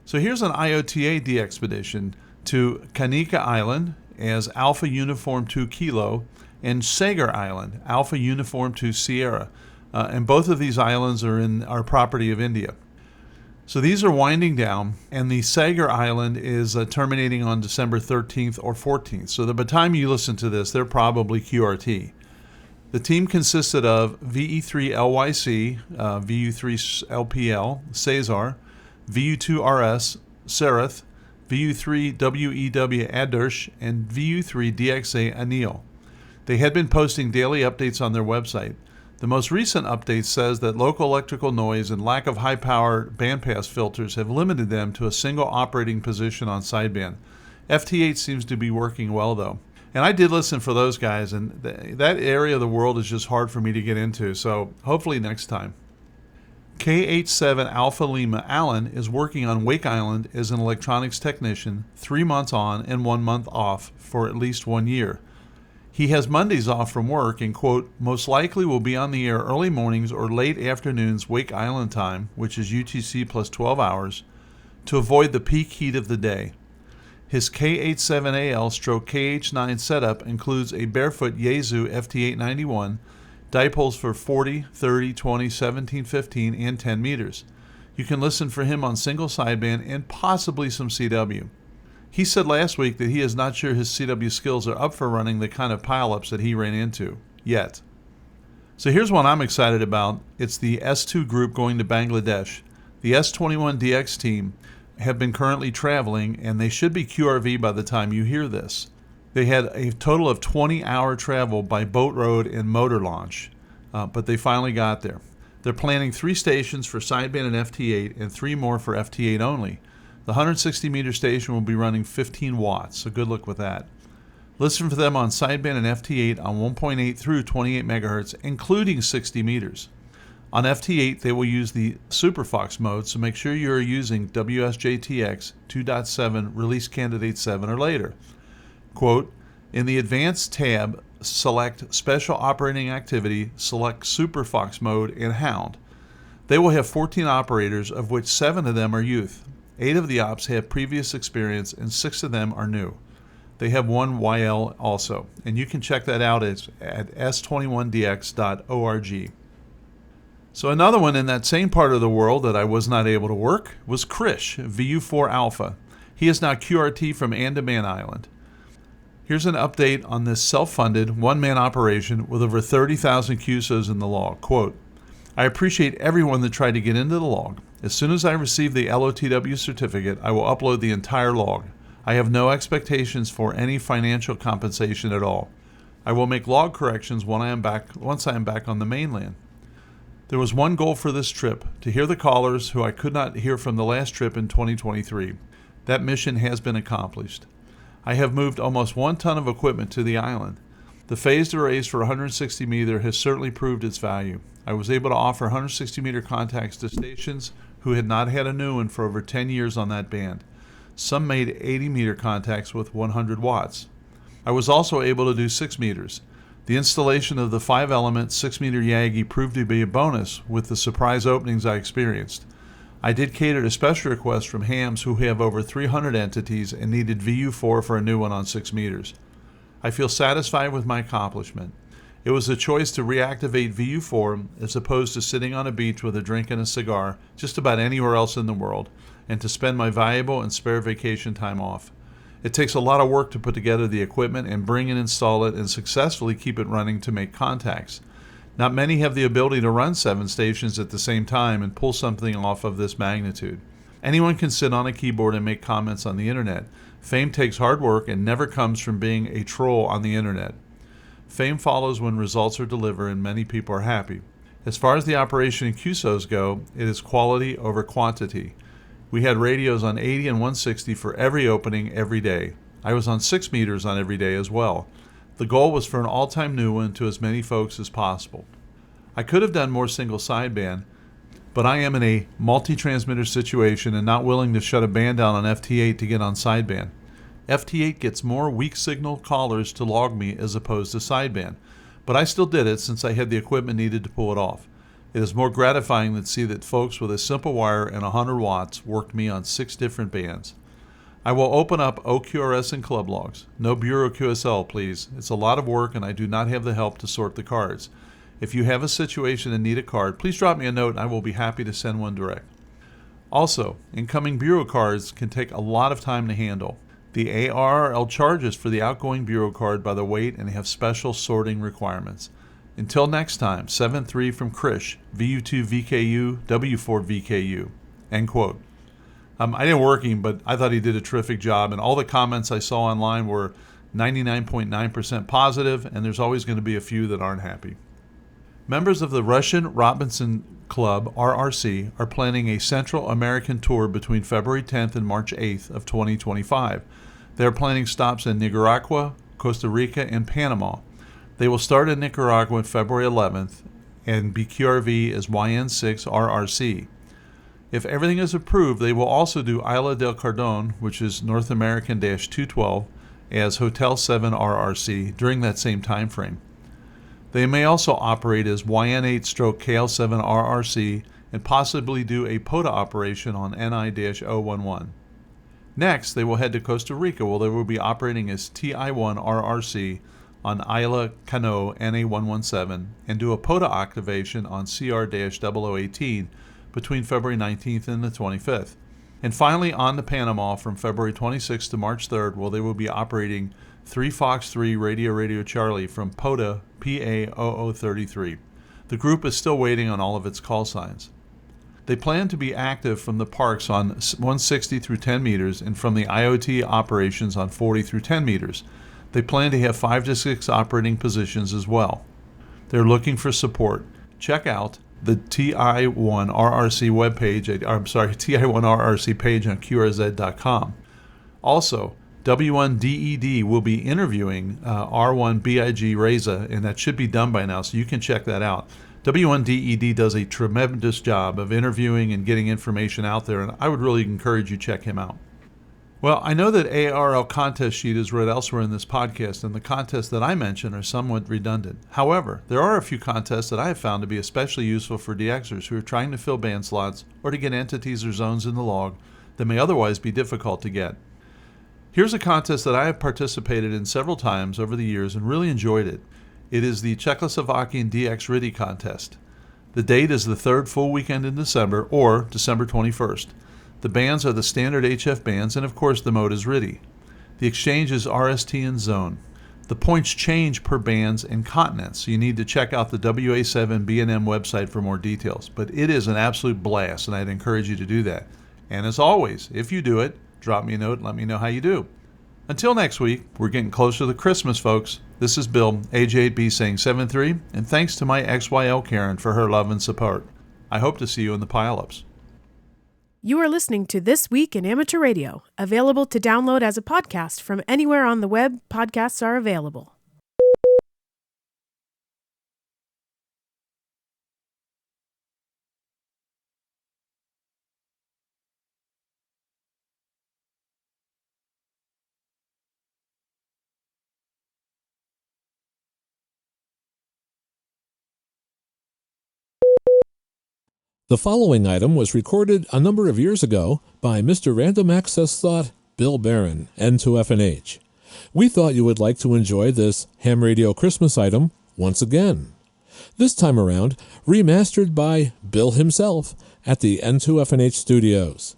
So here's an IOTA DXpedition to Kanika Island as Alpha Uniform 2 Kilo and Saga Island, Alpha Uniform 2 Sierra. And both of these islands are in our property of India. So these are winding down, and the Saga Island is terminating on December 13th or 14th. So by the time you listen to this, they're probably QRT. The team consisted of VE3LYC, VU3LPL, Cesar, VU2RS, Sereth, VU3WEW Adersh, and VU3DXA Anil. They had been posting daily updates on their website. The most recent update says that local electrical noise and lack of high-power bandpass filters have limited them to a single operating position on sideband. FT8 seems to be working well, though. And I did listen for those guys, and that area of the world is just hard for me to get into, so hopefully next time. KH7 Alpha Lima Allen is working on Wake Island as an electronics technician, 3 months on and 1 month off for at least 1 year. He has Mondays off from work and, quote, most likely will be on the air early mornings or late afternoons Wake Island time, which is UTC plus 12 hours, to avoid the peak heat of the day. His K87AL/KH9 setup includes a barefoot Yaesu FT891, dipoles for 40, 30, 20, 17, 15, and 10 meters. You can listen for him on single sideband and possibly some CW. He said last week that he is not sure his CW skills are up for running the kind of pileups that he ran into, yet. So here's one I'm excited about. It's the S2 group going to Bangladesh. The S21DX team have been currently traveling, and they should be QRV by the time you hear this. They had a total of 20-hour travel by boat road and motor launch, but they finally got there. They're planning 3 stations for sideband and FT8 and 3 more for FT8 only. The 160-meter station will be running 15 watts, so good luck with that. Listen for them on sideband and FT8 on 1.8 through 28 megahertz, including 60 meters. On FT8, they will use the SuperFox mode, so make sure you are using WSJTX 2.7 Release Candidate 7 or later. Quote, in the Advanced tab, select Special Operating Activity, select SuperFox mode, and Hound. They will have 14 operators, of which 7 of them are youth. 8 of the ops have previous experience, and 6 of them are new. They have 1 YL also, and you can check that out at s21dx.org. So another one in that same part of the world that I was not able to work was Krish, VU4 Alpha. He is now QRT from Andaman Island. Here's an update on this self-funded, one-man operation with over 30,000 QSOs in the log. Quote, I appreciate everyone that tried to get into the log. As soon as I receive the LOTW certificate, I will upload the entire log. I have no expectations for any financial compensation at all. I will make log corrections once I am back on the mainland. There was one goal for this trip, to hear the callers who I could not hear from the last trip in 2023. That mission has been accomplished. I have moved almost 1 ton of equipment to the island. The phased arrays for 160 meter has certainly proved its value. I was able to offer 160 meter contacts to stations who had not had a new one for over 10 years on that band. Some made 80 meter contacts with 100 watts. I was also able to do 6 meters. The installation of the 5-element 6-meter Yagi proved to be a bonus with the surprise openings I experienced. I did cater to special requests from hams who have over 300 entities and needed VU4 for a new one on 6 meters. I feel satisfied with my accomplishment. It was a choice to reactivate VU4 as opposed to sitting on a beach with a drink and a cigar just about anywhere else in the world, and to spend my valuable and spare vacation time off. It takes a lot of work to put together the equipment and bring and install it and successfully keep it running to make contacts. Not many have the ability to run 7 stations at the same time and pull something off of this magnitude. Anyone can sit on a keyboard and make comments on the internet. Fame takes hard work and never comes from being a troll on the internet. Fame follows when results are delivered and many people are happy. As far as the operation and QSOs go, it is quality over quantity. We had radios on 80 and 160 for every opening every day. I was on 6 meters on every day as well. The goal was for an all-time new one to as many folks as possible. I could have done more single sideband, but I am in a multi-transmitter situation and not willing to shut a band down on FT8 to get on sideband. FT8 gets more weak signal callers to log me as opposed to sideband, but I still did it since I had the equipment needed to pull it off. It is more gratifying to see that folks with a simple wire and 100 watts worked me on 6 different bands. I will open up OQRS and club logs. No Bureau QSL, please. It's a lot of work and I do not have the help to sort the cards. If you have a situation and need a card, please drop me a note and I will be happy to send one direct. Also, incoming Bureau cards can take a lot of time to handle. The ARRL charges for the outgoing Bureau card by the weight and have special sorting requirements. Until next time, 7-3 from Krish, VU2 VKU, W4 VKU. End quote. I didn't work him, but I thought he did a terrific job, and all the comments I saw online were 99.9% positive, and there's always going to be a few that aren't happy. Members of the Russian Robinson Club, RRC, are planning a Central American tour between February 10th and March 8th of 2025. They are planning stops in Nicaragua, Costa Rica, and Panama. They will start in Nicaragua on February 11th, and BQRV is YN6 RRC. If everything is approved, they will also do Isla del Cardon, which is North American-212, as Hotel 7 RRC during that same time frame. They may also operate as YN8-KL7 RRC and possibly do a POTA operation on NI-011. Next, they will head to Costa Rica, where they will be operating as TI1 RRC on Isla Cano NA117 and do a POTA activation on CR-0018 between February 19th and the 25th. And finally on to Panama from February 26th to March 3rd, where they will be operating 3 Fox 3 Radio Charlie from POTA PA0033. The group is still waiting on all of its call signs. They plan to be active from the parks on 160 through 10 meters and from the IoT operations on 40 through 10 meters. They plan to have 5 to 6 operating positions as well. They're looking for support. Check out the TI1RRC webpage, TI1RRC page on QRZ.com. Also, W1DED will be interviewing R1BIG Reza, and that should be done by now, so you can check that out. W1DED does a tremendous job of interviewing and getting information out there, and I would really encourage you to check him out. Well, I know that ARRL contest sheet is read elsewhere in this podcast, and the contests that I mention are somewhat redundant. However, there are a few contests that I have found to be especially useful for DXers who are trying to fill band slots or to get entities or zones in the log that may otherwise be difficult to get. Here's a contest that I have participated in several times over the years and really enjoyed it. It is the Czechoslovakian DX RIDI contest. The date is the 3rd full weekend in December, or December 21st. The bands are the standard HF bands, and of course the mode is RIDI. The exchange is RST and zone. The points change per bands and continents, so you need to check out the WA7 B&M website for more details. But it is an absolute blast, and I'd encourage you to do that. And as always, if you do it, drop me a note and let me know how you do. Until next week, we're getting closer to Christmas, folks. This is Bill, AJ8B, saying 7-3, and thanks to my XYL Karen for her love and support. I hope to see you in the pile-ups. You are listening to This Week in Amateur Radio, available to download as a podcast from anywhere on the web podcasts are available. The following item was recorded a number of years ago by Mr. Random Access Thought Bill Barron, N2FNH. We thought you would like to enjoy this ham radio Christmas item once again. This time around, remastered by Bill himself at the N2FNH studios.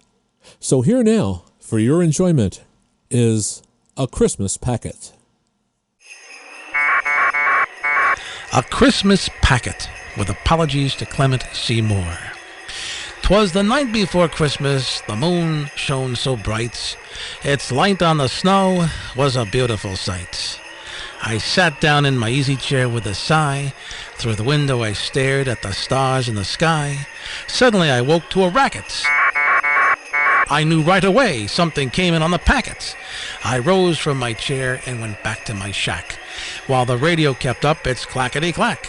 So here now, for your enjoyment, is A Christmas Packet. A Christmas Packet, with apologies to Clement C. Moore. 'Twas the night before Christmas, the moon shone so bright, its light on the snow was a beautiful sight. I sat down in my easy chair with a sigh. Through the window I stared at the stars in the sky. Suddenly I woke to a racket. I knew right away something came in on the packet. I rose from my chair and went back to my shack, while the radio kept up its clackety-clack.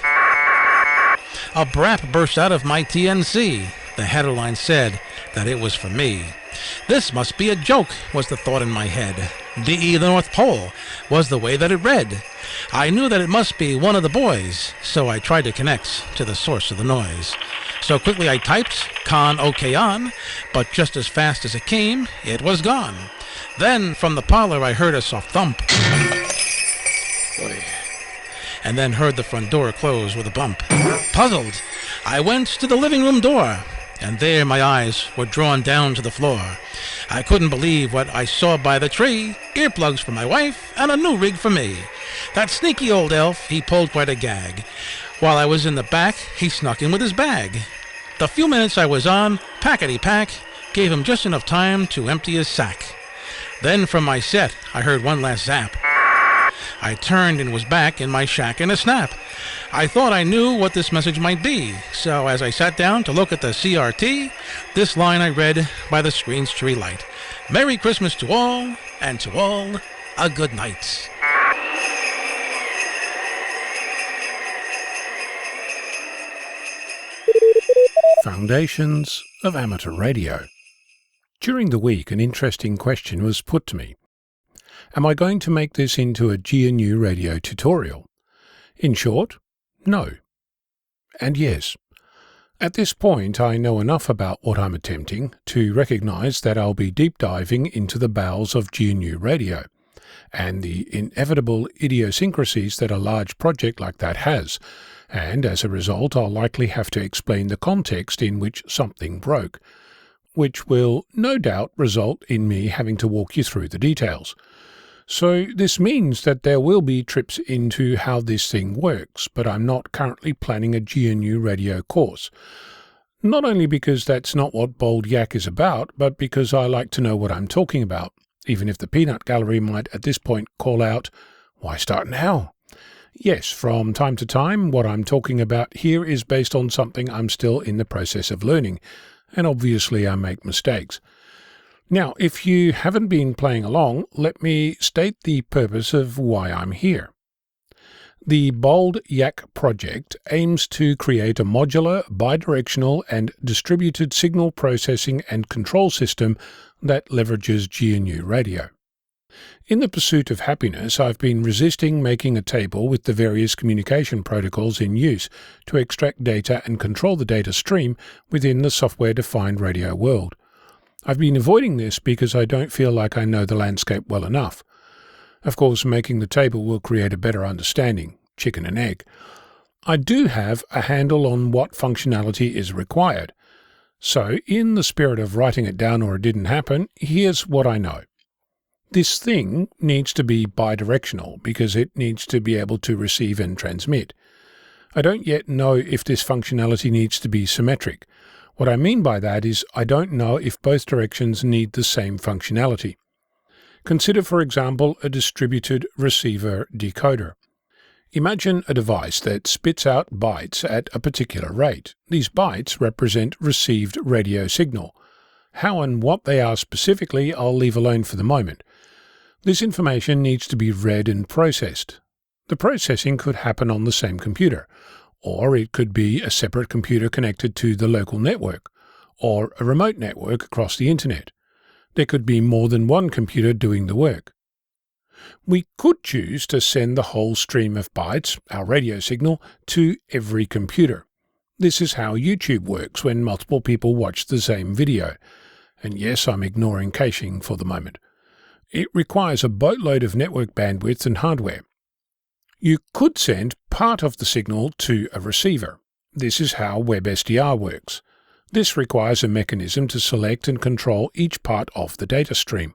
A brap burst out of my TNC. The headline said that it was for me. This must be a joke, was the thought in my head. DE the North Pole was the way that it read. I knew that it must be one of the boys, so I tried to connect to the source of the noise. So quickly I typed, con OK on, but just as fast as it came, it was gone. Then from the parlor I heard a soft thump. And then heard the front door close with a bump. Puzzled, I went to the living room door, and there my eyes were drawn down to the floor. I couldn't believe what I saw by the tree. Earplugs for my wife and a new rig for me. That sneaky old elf, he pulled quite a gag. While I was in the back, he snuck in with his bag. The few minutes I was on, packety-pack, gave him just enough time to empty his sack. Then from my set, I heard one last zap. I turned and was back in my shack in a snap. I thought I knew what this message might be, so as I sat down to look at the CRT, this line I read by the screen's tree light. Merry Christmas to all, and to all, a good night. Foundations of Amateur Radio. During the week, an interesting question was put to me. Am I going to make this into a GNU radio tutorial? In short, no. And yes. At this point, I know enough about what I'm attempting to recognize that I'll be deep diving into the bowels of GNU radio and the inevitable idiosyncrasies that a large project like that has, and as a result I'll likely have to explain the context in which something broke, which will no doubt result in me having to walk you through the details. So this means that there will be trips into how this thing works, but I'm not currently planning a GNU radio course. Not only because that's not what Bold Yak is about, but because I like to know what I'm talking about, even if the peanut gallery might at this point call out, "Why start now?" Yes, from time to time, what I'm talking about here is based on something I'm still in the process of learning, and obviously I make mistakes. Now, if you haven't been playing along, let me state the purpose of why I'm here. The Bold Yak project aims to create a modular, bidirectional and distributed signal processing and control system that leverages GNU radio. In the pursuit of happiness, I've been resisting making a table with the various communication protocols in use to extract data and control the data stream within the software-defined radio world. I've been avoiding this because I don't feel like I know the landscape well enough. Of course, making the table will create a better understanding, chicken and egg. I do have a handle on what functionality is required. So, in the spirit of writing it down or it didn't happen, here's what I know. This thing needs to be bidirectional because it needs to be able to receive and transmit. I don't yet know if this functionality needs to be symmetric. What I mean by that is I don't know if both directions need the same functionality. Consider, for example, a distributed receiver decoder. Imagine a device that spits out bytes at a particular rate. These bytes represent received radio signal. How and what they are specifically I'll leave alone for the moment. This information needs to be read and processed. The processing could happen on the same computer, or it could be a separate computer connected to the local network, or a remote network across the internet. There could be more than one computer doing the work. We could choose to send the whole stream of bytes, our radio signal, to every computer. This is how YouTube works when multiple people watch the same video. And yes, I'm ignoring caching for the moment. It requires a boatload of network bandwidth and hardware. You could send part of the signal to a receiver. This is how WebSDR works. This requires a mechanism to select and control each part of the data stream.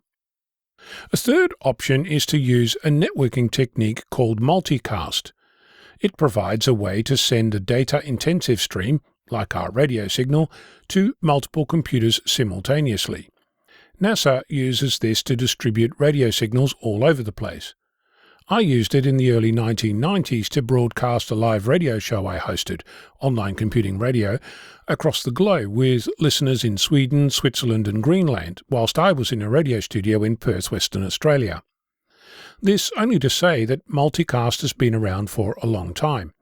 A third option is to use a networking technique called multicast. It provides a way to send a data-intensive stream, like our radio signal, to multiple computers simultaneously. NASA uses this to distribute radio signals all over the place. I used it in the early 1990s to broadcast a live radio show I hosted, Online Computing Radio, across the globe with listeners in Sweden, Switzerland and Greenland, whilst I was in a radio studio in Perth, Western Australia. This only to say that multicast has been around for a long time.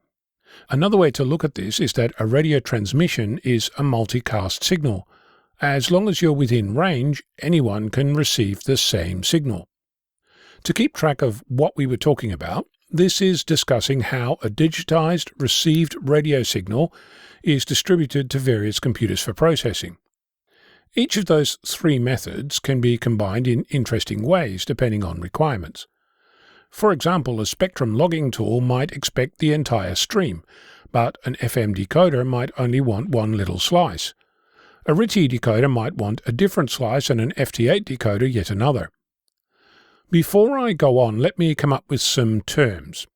Another way to look at this is that a radio transmission is a multicast signal. As long as you're within range, anyone can receive the same signal. To keep track of what we were talking about, this is discussing how a digitized received radio signal is distributed to various computers for processing. Each of those three methods can be combined in interesting ways depending on requirements. For example, a spectrum logging tool might expect the entire stream, but an FM decoder might only want one little slice. A RTTY decoder might want a different slice and an FT8 decoder yet another. Before I go on, let me come up with some terms.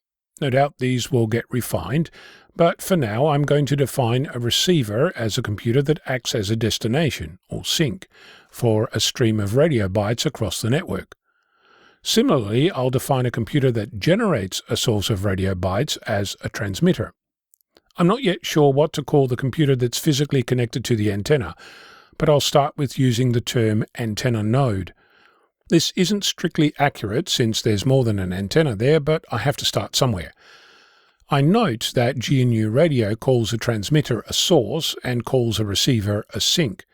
No doubt these will get refined, but for now I'm going to define a receiver as a computer that acts as a destination, or sink, for a stream of radio bytes across the network. Similarly, I'll define a computer that generates a source of radio bytes as a transmitter. I'm not yet sure what to call the computer that's physically connected to the antenna, but I'll start with using the term antenna node. This isn't strictly accurate since there's more than an antenna there, but I have to start somewhere. I note that GNU Radio calls a transmitter a source and calls a receiver a sink.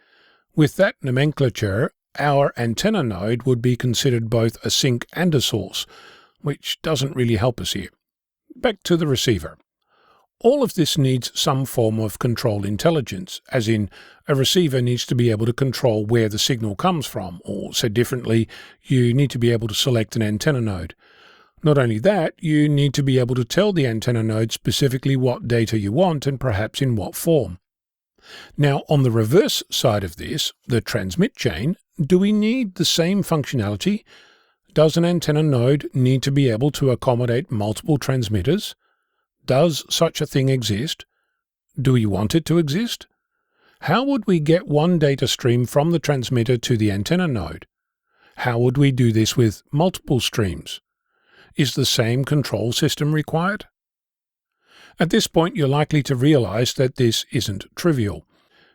With that nomenclature, our antenna node would be considered both a sink and a source, which doesn't really help us here. Back to the receiver. All of this needs some form of control intelligence, as in a receiver needs to be able to control where the signal comes from, or said differently, you need to be able to select an antenna node. Not only that, you need to be able to tell the antenna node specifically what data you want and perhaps in what form. Now, on the reverse side of this, the transmit chain, do we need the same functionality? Does an antenna node need to be able to accommodate multiple transmitters? Does such a thing exist? Do we want it to exist? How would we get one data stream from the transmitter to the antenna node? How would we do this with multiple streams? Is the same control system required? At this point, you're likely to realize that this isn't trivial.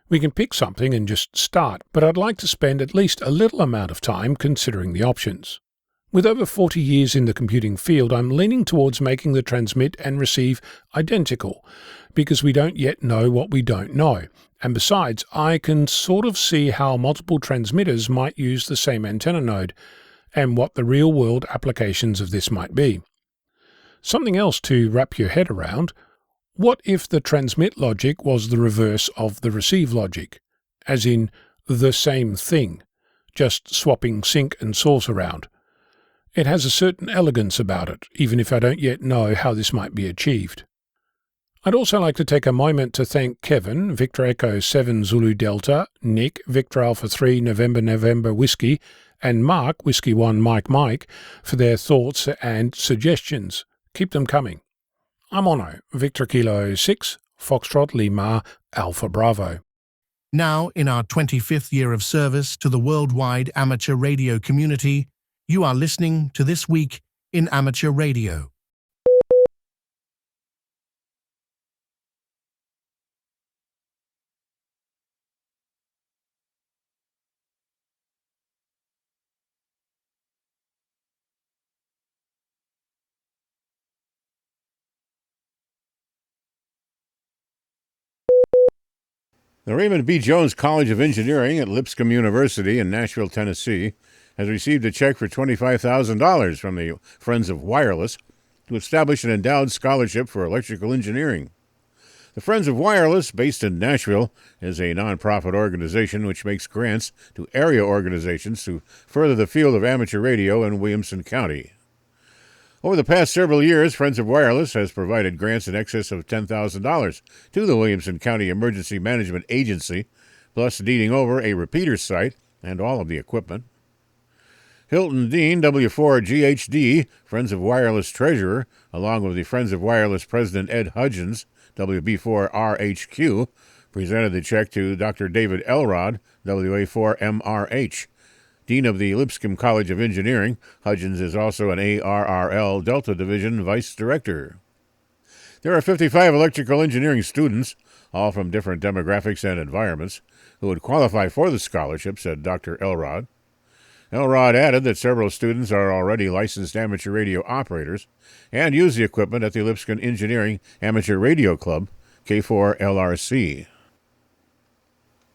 We can pick something and just start, but I'd like to spend at least a little amount of time considering the options. With over 40 years in the computing field, I'm leaning towards making the transmit and receive identical, because we don't yet know what we don't know. And besides, I can sort of see how multiple transmitters might use the same antenna node, and what the real-world applications of this might be. Something else to wrap your head around: what if the transmit logic was the reverse of the receive logic, as in the same thing, just swapping sink and source around? It has a certain elegance about it, even if I don't yet know how this might be achieved. I'd also like to take a moment to thank Kevin, Victor Echo 7 Zulu Delta, Nick, Victor Alpha 3 November Whiskey, and Mark, Whiskey 1 Mike, for their thoughts and suggestions. Keep them coming. I'm Ono, Victor Kilo 6, Foxtrot Lima, Alpha Bravo. Now, in our 25th year of service to the worldwide amateur radio community, you are listening to This Week in Amateur Radio. The Raymond B. Jones College of Engineering at Lipscomb University in Nashville, Tennessee, has received a check for $25,000 from the Friends of Wireless to establish an endowed scholarship for electrical engineering. The Friends of Wireless, based in Nashville, is a nonprofit organization which makes grants to area organizations to further the field of amateur radio in Williamson County. Over the past several years, Friends of Wireless has provided grants in excess of $10,000 to the Williamson County Emergency Management Agency, plus deeding over a repeater site and all of the equipment. Hilton Dean, W4GHD, Friends of Wireless Treasurer, along with the Friends of Wireless President Ed Hudgens, WB4RHQ, presented the check to Dr. David Elrod, WA4MRH. Dean of the Lipscomb College of Engineering, Hudgens is also an ARRL Delta Division Vice Director. There are 55 electrical engineering students, all from different demographics and environments, who would qualify for the scholarship, said Dr. Elrod. Elrod added that several students are already licensed amateur radio operators and use the equipment at the Lipscomb Engineering Amateur Radio Club, K4LRC.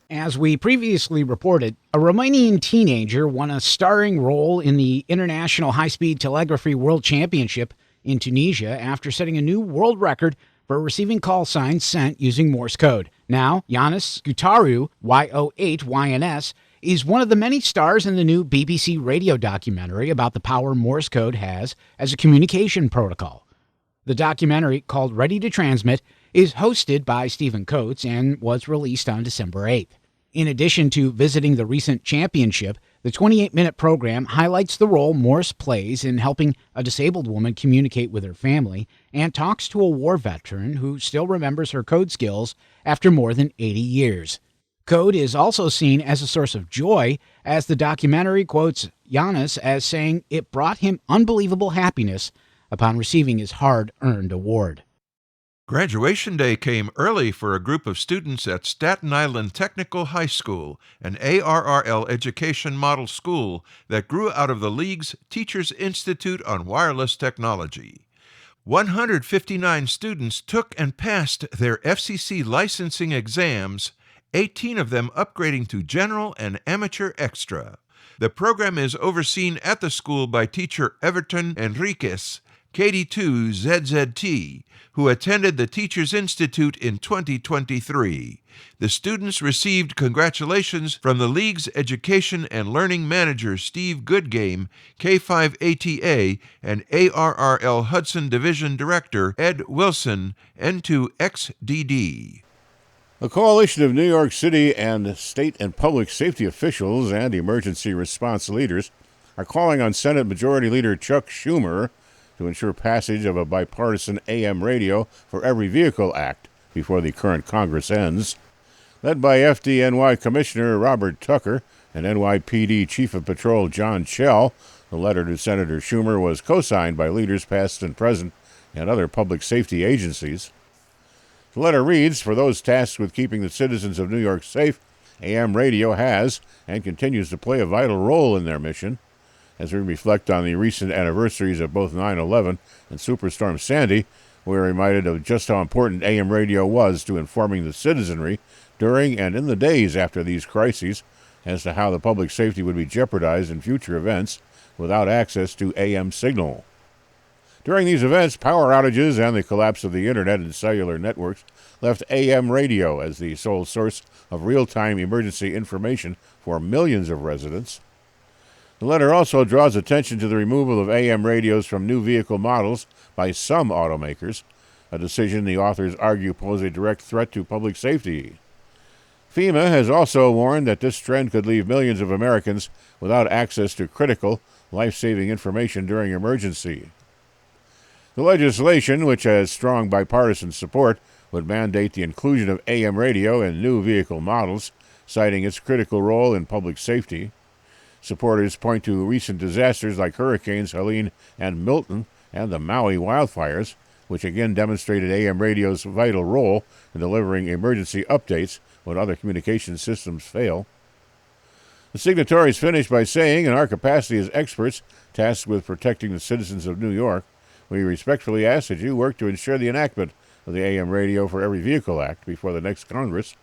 As we previously reported, a Romanian teenager won a starring role in the International High-Speed Telegraphy World Championship in Tunisia after setting a new world record for receiving call signs sent using Morse code. Now, Yanis Gutaru, Y08YNS, is one of the many stars in the new BBC radio documentary about the power Morse code has as a communication protocol. The documentary, called Ready to Transmit, is hosted by Stephen Coates and was released on December 8th. In addition to visiting the recent championship, the 28-minute program highlights the role Morse plays in helping a disabled woman communicate with her family and talks to a war veteran who still remembers her code skills after more than 80 years. Code is also seen as a source of joy, as the documentary quotes Yanis as saying it brought him unbelievable happiness upon receiving his hard-earned award. Graduation day came early for a group of students at Staten Island Technical High School, an ARRL education model school that grew out of the League's Teachers Institute on Wireless Technology. 159 students took and passed their FCC licensing exams, 18 of them upgrading to General and Amateur Extra. The program is overseen at the school by teacher Everton Enriquez, KD2ZZT, who attended the Teachers Institute in 2023. The students received congratulations from the League's Education and Learning Manager Steve Goodgame, K5ATA, and ARRL Hudson Division Director Ed Wilson, N2XDD. A coalition of New York City and state and public safety officials and emergency response leaders are calling on Senate Majority Leader Chuck Schumer to ensure passage of a bipartisan AM radio for every vehicle act before the current Congress ends. Led by FDNY Commissioner Robert Tucker and NYPD Chief of Patrol John Chell, the letter to Senator Schumer was co-signed by leaders past and present and other public safety agencies. The letter reads, "For those tasked with keeping the citizens of New York safe, AM radio has and continues to play a vital role in their mission. As we reflect on the recent anniversaries of both 9/11 and Superstorm Sandy, we are reminded of just how important AM radio was to informing the citizenry during and in the days after these crises as to how the public safety would be jeopardized in future events without access to AM signal. During these events, power outages and the collapse of the Internet and cellular networks left AM radio as the sole source of real-time emergency information for millions of residents. The letter also draws attention to the removal of AM radios from new vehicle models by some automakers, a decision the authors argue poses a direct threat to public safety. FEMA has also warned that this trend could leave millions of Americans without access to critical, life-saving information during emergency. The legislation, which has strong bipartisan support, would mandate the inclusion of AM radio in new vehicle models, citing its critical role in public safety. Supporters point to recent disasters like Hurricanes Helene and Milton and the Maui wildfires, which again demonstrated AM radio's vital role in delivering emergency updates when other communication systems fail. The signatories finished by saying, "In our capacity as experts tasked with protecting the citizens of New York, we respectfully ask that you work to ensure the enactment of the AM Radio for Every Vehicle Act before the next Congress."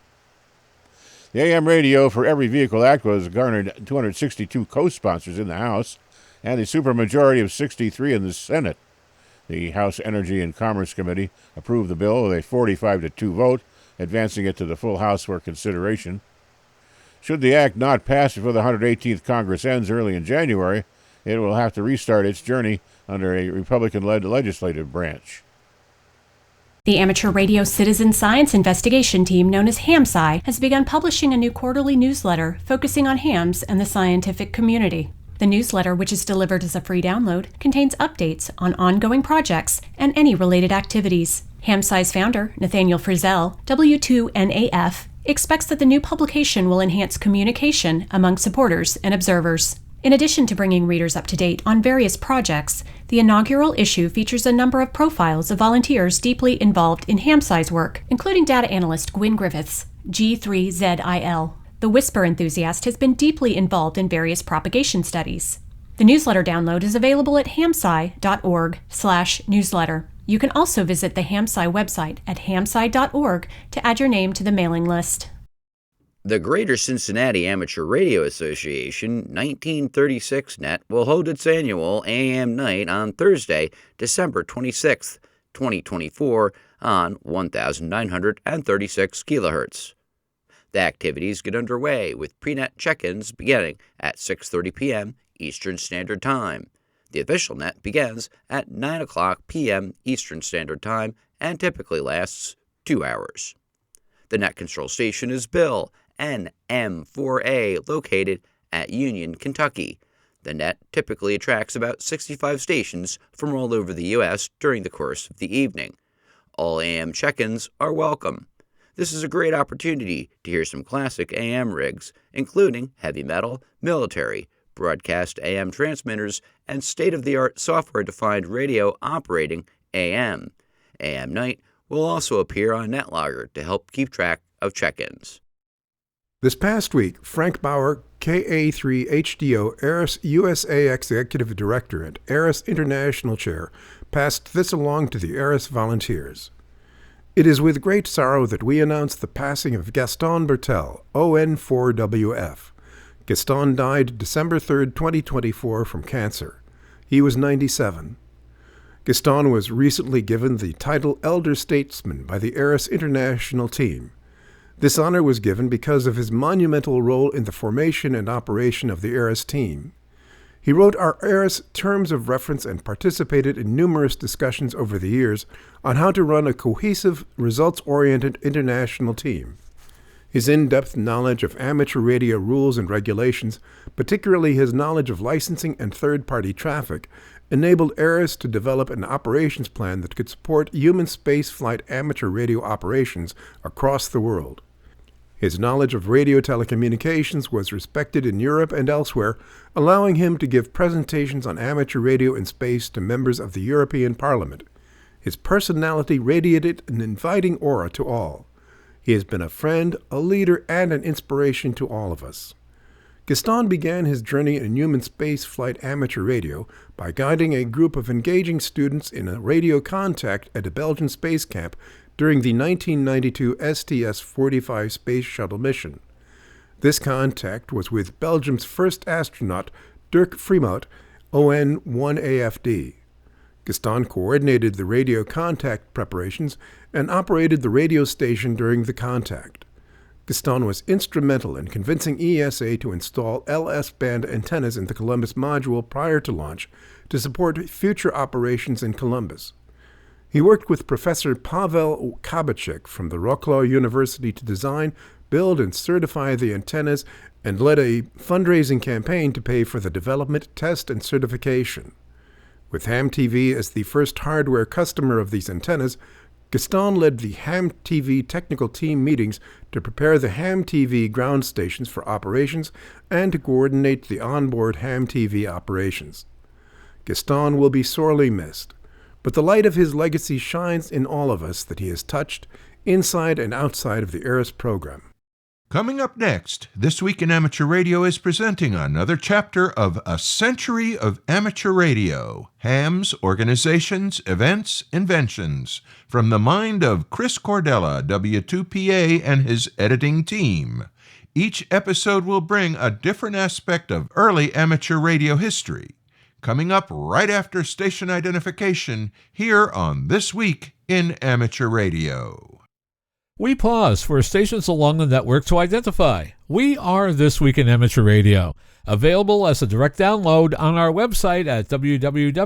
The AM Radio for Every Vehicle Act was garnered 262 co-sponsors in the House and a supermajority of 63 in the Senate. The House Energy and Commerce Committee approved the bill with a 45-2 vote, advancing it to the full House for consideration. Should the act not pass before the 118th Congress ends early in January, it will have to restart its journey under a Republican-led legislative branch. The amateur radio citizen science investigation team known as AMSAT has begun publishing a new quarterly newsletter focusing on hams and the scientific community. The newsletter, which is delivered as a free download, contains updates on ongoing projects and any related activities. AMSAT's founder, Nathaniel Frizzell, W2NAF, expects that the new publication will enhance communication among supporters and observers. In addition to bringing readers up to date on various projects, the inaugural issue features a number of profiles of volunteers deeply involved in AMSAT's work, including data analyst Gwyn Griffiths, G3ZIL. The Whisper enthusiast has been deeply involved in various propagation studies. The newsletter download is available at hamsci.org/newsletter. You can also visit the AMSAT website at hamsci.org to add your name to the mailing list. The Greater Cincinnati Amateur Radio Association 1936 Net will hold its annual AM night on Thursday, December 26, 2024, on 1936 kHz. The activities get underway with pre-net check-ins beginning at 6:30 p.m. Eastern Standard Time. The official net begins at 9 o'clock p.m. Eastern Standard Time and typically lasts 2 hours. The net control station is Bill NM4A, located at Union, Kentucky. The net typically attracts about 65 stations from all over the U.S. during the course of the evening. All AM check-ins are welcome. This is a great opportunity to hear some classic AM rigs, including heavy metal, military, broadcast AM transmitters, and state-of-the-art software-defined radio operating AM. AM Night will also appear on NetLogger to help keep track of check-ins. This past week, Frank Bauer, KA3HDO ARRS USA Executive Director and ARRS International Chair, passed this along to the ARRS volunteers. It is with great sorrow that we announce the passing of Gaston Bertels, ON4WF. Gaston died December 3, 2024, from cancer. He was 97. Gaston was recently given the title Elder Statesman by the ARRS International Team. This honor was given because of his monumental role in the formation and operation of the ARRS team. He wrote our ARRS terms of reference and participated in numerous discussions over the years on how to run a cohesive, results-oriented international team. His in-depth knowledge of amateur radio rules and regulations, particularly his knowledge of licensing and third-party traffic, enabled ARRS to develop an operations plan that could support human spaceflight amateur radio operations across the world. His knowledge of radio telecommunications was respected in Europe and elsewhere, allowing him to give presentations on amateur radio in space to members of the European Parliament. His personality radiated an inviting aura to all. He has been a friend, a leader, and an inspiration to all of us. Gaston began his journey in human spaceflight amateur radio by guiding a group of engaging students in a radio contact at a Belgian space camp during the 1992 STS-45 space shuttle mission. This contact was with Belgium's first astronaut, Dirk Fremout, ON1AFD. Gaston coordinated the radio contact preparations and operated the radio station during the contact. Gaston was instrumental in convincing ESA to install LS-band antennas in the Columbus module prior to launch to support future operations in Columbus. He worked with Professor Pavel Kabachek from the Wrocław University to design, build, and certify the antennas and led a fundraising campaign to pay for the development, test, and certification. With Ham TV as the first hardware customer of these antennas, Gaston led the Ham TV technical team meetings to prepare the Ham TV ground stations for operations and to coordinate the onboard Ham TV operations. Gaston will be sorely missed, but the light of his legacy shines in all of us that he has touched, inside and outside of the ARRS program. Coming up next, This Week in Amateur Radio is presenting another chapter of A Century of Amateur Radio, Hams, Organizations, Events, Inventions, from the mind of Chris Cordella, W2PA, and his editing team. Each episode will bring a different aspect of early amateur radio history. coming up right after station identification here on This Week in Amateur Radio. We pause for stations along the network to identify. We are This Week in Amateur Radio, available as a direct download on our website at www.twiar.net.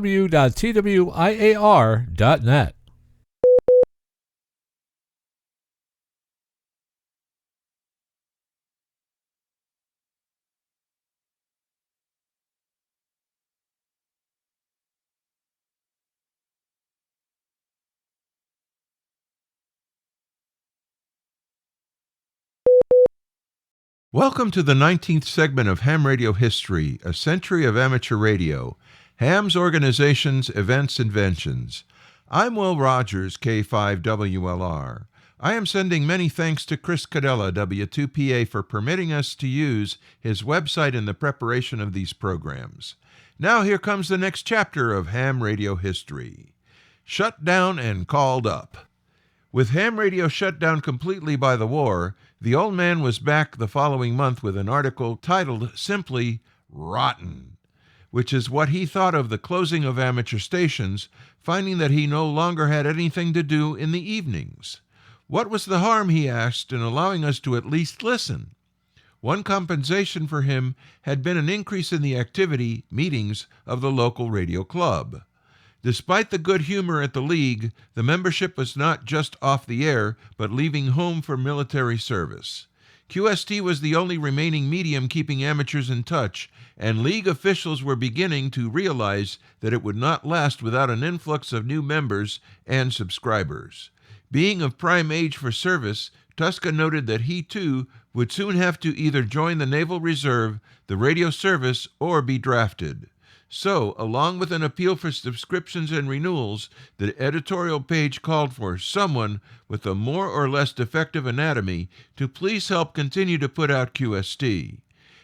Welcome to the 19th segment of Ham Radio History, a century of amateur radio, Ham's organizations, events, inventions. I'm Will Rogers, K5WLR. I am sending many thanks to Chris Cadella, W2PA, for permitting us to use his website in the preparation of these programs. Now here comes the next chapter of Ham Radio History. Shut down and called up. With ham radio shut down completely by the war, the old man was back the following month with an article titled simply Rotten, which is what he thought of the closing of amateur stations, finding that he no longer had anything to do in the evenings. What was the harm, he asked, in allowing us to at least listen? One compensation for him had been an increase in the activity, meetings, of the local radio club. Despite the good humor at the League, the membership was not just off the air, but leaving home for military service. QST was the only remaining medium keeping amateurs in touch, and League officials were beginning to realize that it would not last without an influx of new members and subscribers. Being of prime age for service, Tuska noted that he, too, would soon have to either join the Naval Reserve, the radio service, or be drafted. So, along with an appeal for subscriptions and renewals, the editorial page called for someone with a more or less defective anatomy to please help continue to put out QST.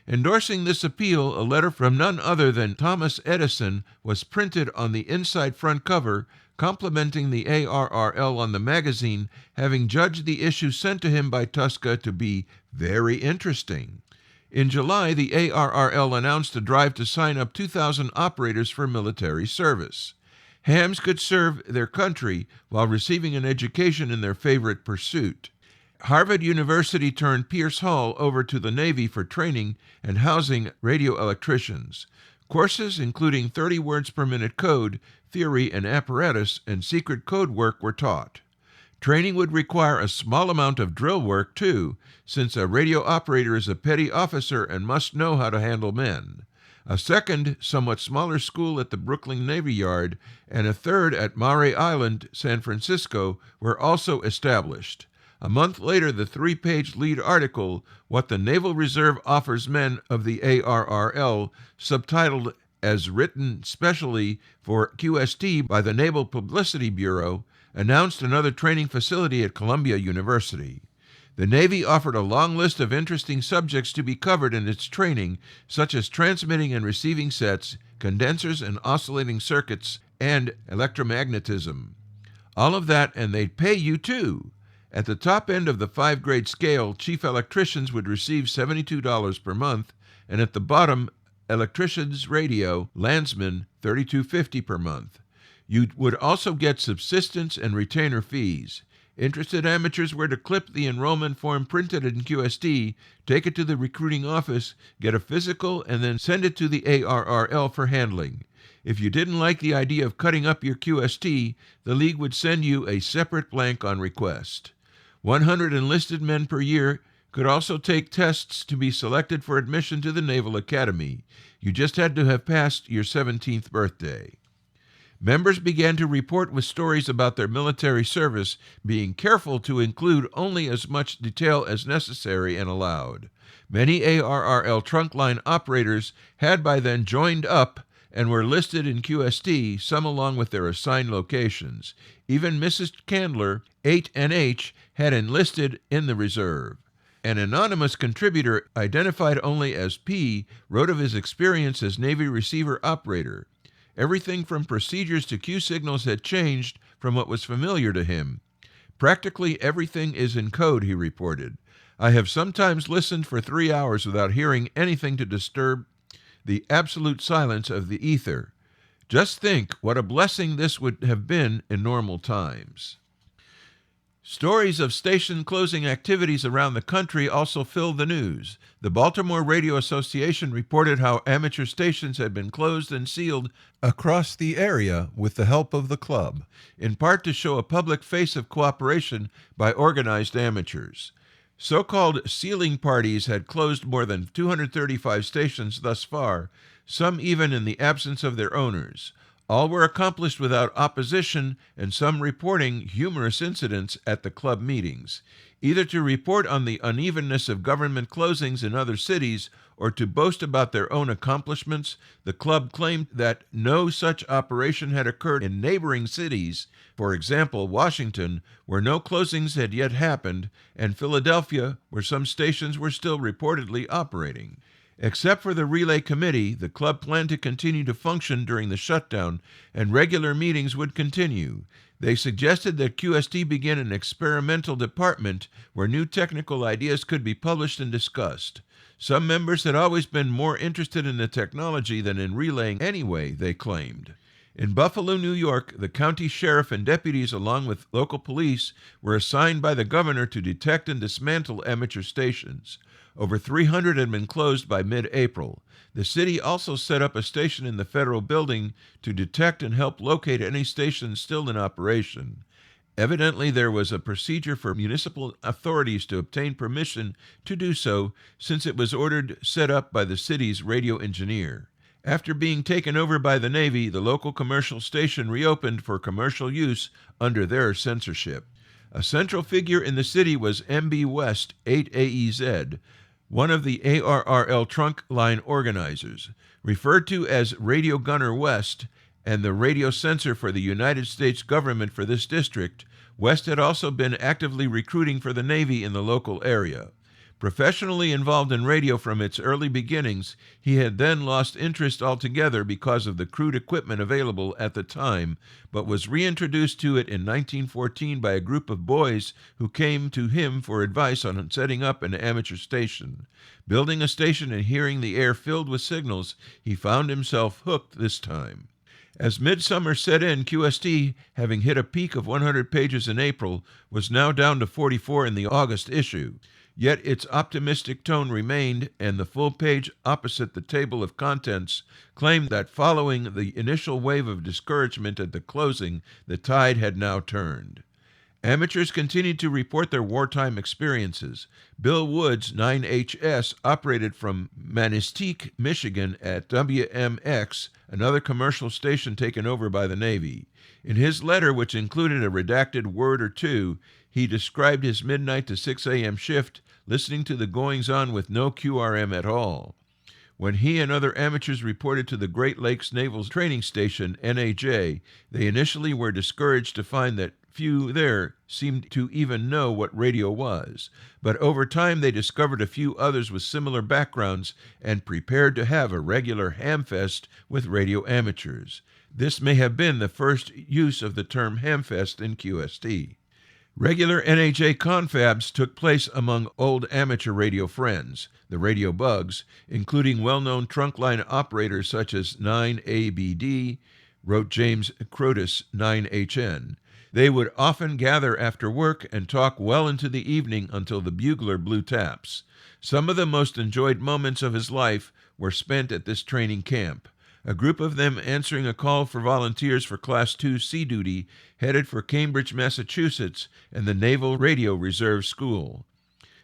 Endorsing this appeal, a letter from none other than Thomas Edison was printed on the inside front cover, complimenting the ARRL on the magazine, having judged the issue sent to him by Tuska to be very interesting. In July, the ARRL announced a drive to sign up 2,000 operators for military service. Hams could serve their country while receiving an education in their favorite pursuit. Harvard University turned Pierce Hall over to the Navy for training and housing radio electricians. Courses including 30 words per minute code, theory and apparatus, and secret code work were taught. Training would require a small amount of drill work, too, since a radio operator is a petty officer and must know how to handle men. A second, somewhat smaller school at the Brooklyn Navy Yard and a third at Mare Island, San Francisco, were also established. A month later, the 3-page lead article, What the Naval Reserve Offers Men of the ARRL, subtitled as written specially for QST by the Naval Publicity Bureau, announced another training facility at Columbia University. The Navy offered a long list of interesting subjects to be covered in its training, such as transmitting and receiving sets, condensers and oscillating circuits, and electromagnetism. All of that, and they'd pay you too. At the top end of the 5-grade scale, chief electricians would receive $72 per month, and at the bottom, electricians radio, landsmen, $32.50 per month. You would also get subsistence and retainer fees. Interested amateurs were to clip the enrollment form printed in QST, take it to the recruiting office, get a physical, and then send it to the ARRL for handling. If you didn't like the idea of cutting up your QST, the League would send you a separate blank on request. 100 enlisted men per year could also take tests to be selected for admission to the Naval Academy. You just had to have passed your 17th birthday. Members began to report with stories about their military service, being careful to include only as much detail as necessary and allowed. Many ARRL trunkline operators had by then joined up and were listed in QST, some along with their assigned locations. Even Mrs. Candler, 8NH, had enlisted in the reserve. An anonymous contributor, identified only as P, wrote of his experience as Navy receiver operator. Everything from procedures to Q signals had changed from what was familiar to him. Practically everything is in code, he reported. I have sometimes listened for 3 hours without hearing anything to disturb the absolute silence of the ether. Just think what a blessing this would have been in normal times. Stories of station closing activities around the country also filled the news. The Baltimore Radio Association reported how amateur stations had been closed and sealed across the area with the help of the club, in part to show a public face of cooperation by organized amateurs. So-called sealing parties had closed more than 235 stations thus far, some even in the absence of their owners. All were accomplished without opposition, and some reporting humorous incidents at the club meetings, either to report on the unevenness of government closings in other cities or to boast about their own accomplishments. The club claimed that no such operation had occurred in neighboring cities, for example, Washington, where no closings had yet happened, and Philadelphia, where some stations were still reportedly operating. Except for the relay committee, the club planned to continue to function during the shutdown, and regular meetings would continue. They suggested that QST begin an experimental department where new technical ideas could be published and discussed. Some members had always been more interested in the technology than in relaying anyway, they claimed. In Buffalo, New York, the county sheriff and deputies, along with local police, were assigned by the governor to detect and dismantle amateur stations. Over 300 had been closed by mid-April. The city also set up a station in the federal building to detect and help locate any stations still in operation. Evidently, there was a procedure for municipal authorities to obtain permission to do so, since it was set up by the city's radio engineer. After being taken over by the Navy, the local commercial station reopened for commercial use under their censorship. A central figure in the city was MB West 8AEZ, one of the ARRL trunk line organizers. Referred to as Radio Gunner West and the radio censor for the United States government for this district, West had also been actively recruiting for the Navy in the local area. Professionally involved in radio from its early beginnings, he had then lost interest altogether because of the crude equipment available at the time, but was reintroduced to it in 1914 by a group of boys who came to him for advice on setting up an amateur station. Building a station and hearing the air filled with signals, he found himself hooked this time. As midsummer set in, QST, having hit a peak of 100 pages in April, was now down to 44 in the August issue. Yet its optimistic tone remained, and the full page opposite the table of contents claimed that following the initial wave of discouragement at the closing, the tide had now turned. Amateurs continued to report their wartime experiences. Bill Woods, 9HS, operated from Manistique, Michigan at WMX, another commercial station taken over by the Navy. In his letter, which included a redacted word or two, he described his midnight to 6 a.m. shift, listening to the goings-on with no QRM at all. When he and other amateurs reported to the Great Lakes Naval Training Station, NAJ, they initially were discouraged to find that few there seemed to even know what radio was. But over time they discovered a few others with similar backgrounds and prepared to have a regular hamfest with radio amateurs. This may have been the first use of the term hamfest in QST. Regular NAJ confabs took place among old amateur radio friends, the radio bugs, including well-known trunkline operators such as 9ABD, wrote James Crotus, 9HN. They would often gather after work and talk well into the evening until the bugler blew taps. Some of the most enjoyed moments of his life were spent at this training camp. A group of them answering a call for volunteers for Class II sea duty headed for Cambridge, Massachusetts, and the Naval Radio Reserve School.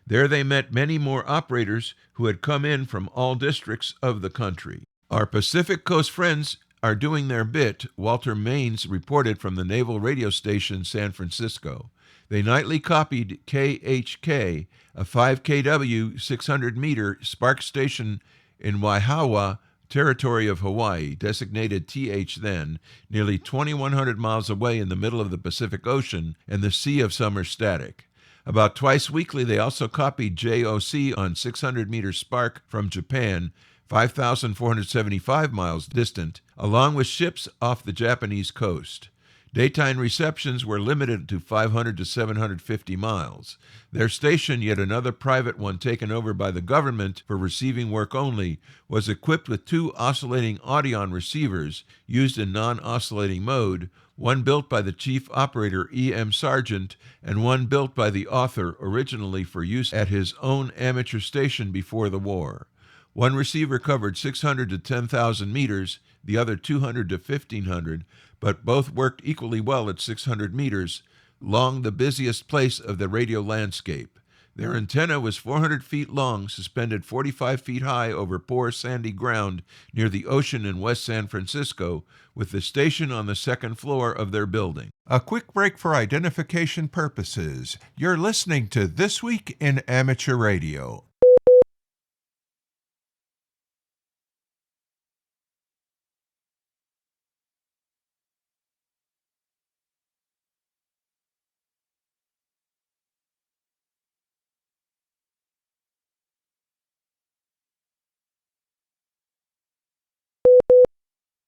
There they met many more operators who had come in from all districts of the country. Our Pacific Coast friends are doing their bit, Walter Maines reported from the Naval Radio Station San Francisco. They nightly copied KHK, a 5 kW 600-meter spark station in Waihawa, Territory of Hawaii, designated TH then, nearly 2,100 miles away in the middle of the Pacific Ocean and the Sea of Summer Static. About twice weekly, they also copied JOC on 600-meter spark from Japan, 5,475 miles distant, along with ships off the Japanese coast. Daytime receptions were limited to 500 to 750 miles. Their station, yet another private one taken over by the government for receiving work only, was equipped with 2 oscillating Audion receivers used in non-oscillating mode, one built by the chief operator E.M. Sargent and one built by the author originally for use at his own amateur station before the war. One receiver covered 600 to 10,000 meters, the other 200 to 1,500, but both worked equally well at 600 meters, along the busiest place of the radio landscape. Their antenna was 400 feet long, suspended 45 feet high over poor sandy ground near the ocean in West San Francisco, with the station on the second floor of their building. A quick break for identification purposes. You're listening to This Week in Amateur Radio.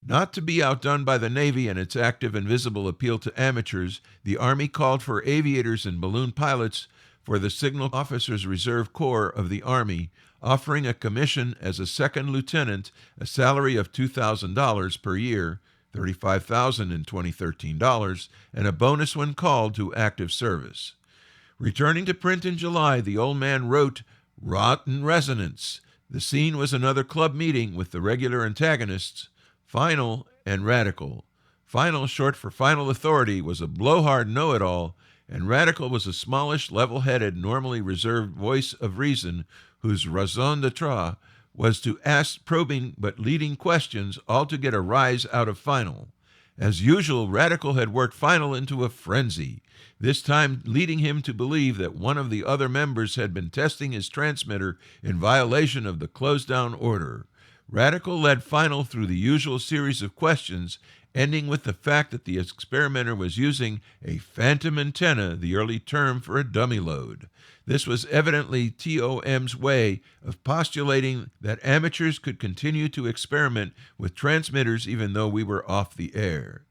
Not to be outdone by the Navy and its active and visible appeal to amateurs, the Army called for aviators and balloon pilots for the Signal Officers Reserve Corps of the Army, offering a commission as a second lieutenant, a salary of $2,000 per year, $35,000 in 2013 dollars, and a bonus when called to active service. Returning to print in July, the old man wrote, "Rotten Resonance." The scene was another club meeting with the regular antagonists, Final and Radical. Final, short for Final Authority, was a blowhard know-it-all, and Radical was a smallish, level-headed, normally reserved voice of reason whose raison d'etre was to ask probing but leading questions, all to get a rise out of Final. As usual, Radical had worked Final into a frenzy, this time leading him to believe that one of the other members had been testing his transmitter in violation of the closed-down order. Radical led Final through the usual series of questions, ending with the fact that the experimenter was using a phantom antenna, the early term for a dummy load. This was evidently TOM's way of postulating that amateurs could continue to experiment with transmitters even though we were off the air.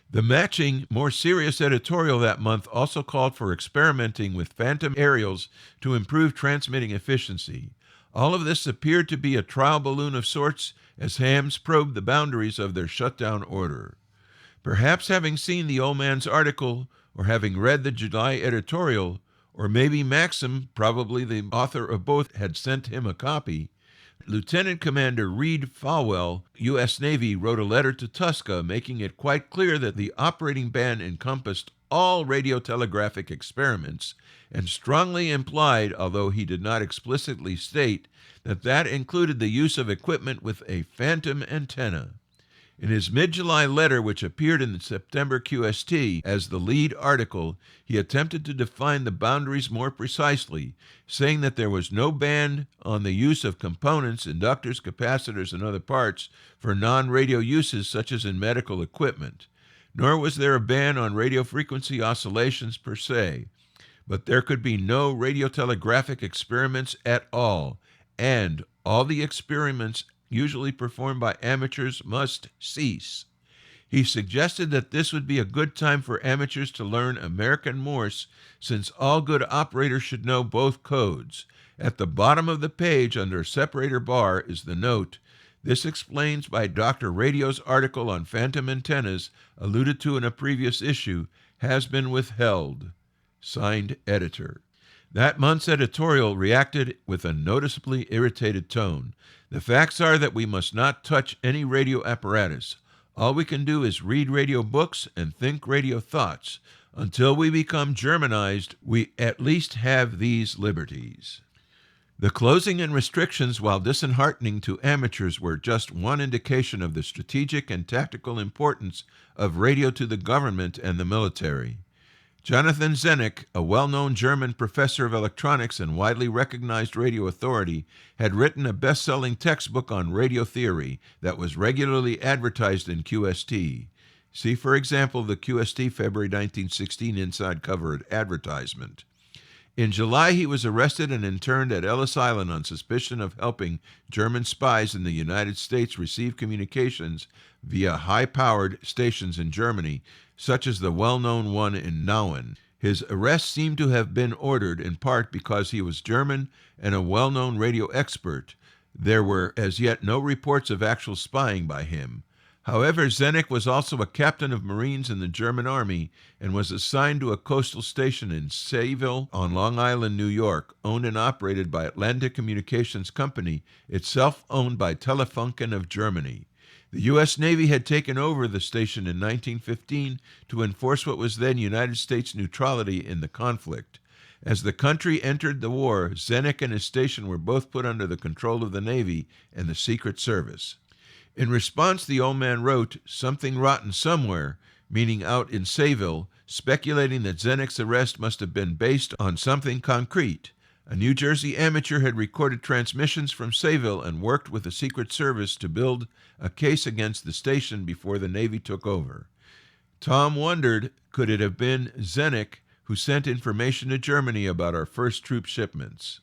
The matching, more serious editorial that month also called for experimenting with phantom aerials to improve transmitting efficiency. All of this appeared to be a trial balloon of sorts as hams probed the boundaries of their shutdown order. Perhaps having seen the old man's article, or having read the July editorial, or maybe Maxim, probably the author of both, had sent him a copy, Lieutenant Commander Reed Falwell, U.S. Navy, wrote a letter to Tuska making it quite clear that the operating band encompassed all radiotelegraphic experiments, and strongly implied, although he did not explicitly state, that included the use of equipment with a phantom antenna. In his mid-July letter, which appeared in the September QST as the lead article, he attempted to define the boundaries more precisely, saying that there was no ban on the use of components, inductors, capacitors, and other parts for non-radio uses such as in medical equipment. Nor was there a ban on radio frequency oscillations per se, but there could be no radiotelegraphic experiments at all, and all the experiments usually performed by amateurs must cease. He suggested that this would be a good time for amateurs to learn American Morse, since all good operators should know both codes. At the bottom of the page under a separator bar is the note, "This explains by Dr. Radio's article on phantom antennas, alluded to in a previous issue, has been withheld." Signed, Editor. That month's editorial reacted with a noticeably irritated tone. "The facts are that we must not touch any radio apparatus. All we can do is read radio books and think radio thoughts. Until we become Germanized, we at least have these liberties." The closing and restrictions, while disheartening to amateurs, were just one indication of the strategic and tactical importance of radio to the government and the military. Jonathan Zenneck, a well-known German professor of electronics and widely recognized radio authority, had written a best-selling textbook on radio theory that was regularly advertised in QST. See, for example, the QST February 1916 inside cover advertisement. In July, he was arrested and interned at Ellis Island on suspicion of helping German spies in the United States receive communications via high-powered stations in Germany, such as the well-known one in Nauen. His arrest seemed to have been ordered in part because he was German and a well-known radio expert. There were as yet no reports of actual spying by him. However, Zennick was also a captain of Marines in the German Army and was assigned to a coastal station in Sayville on Long Island, New York, owned and operated by Atlantic Communications Company, itself owned by Telefunken of Germany. The U.S. Navy had taken over the station in 1915 to enforce what was then United States neutrality in the conflict. As the country entered the war, Zennick and his station were both put under the control of the Navy and the Secret Service. In response, the old man wrote, "Something rotten somewhere," meaning out in Sayville, speculating that Zennick's arrest must have been based on something concrete. A New Jersey amateur had recorded transmissions from Sayville and worked with the Secret Service to build a case against the station before the Navy took over. Tom wondered, could it have been Zennick who sent information to Germany about our first troop shipments?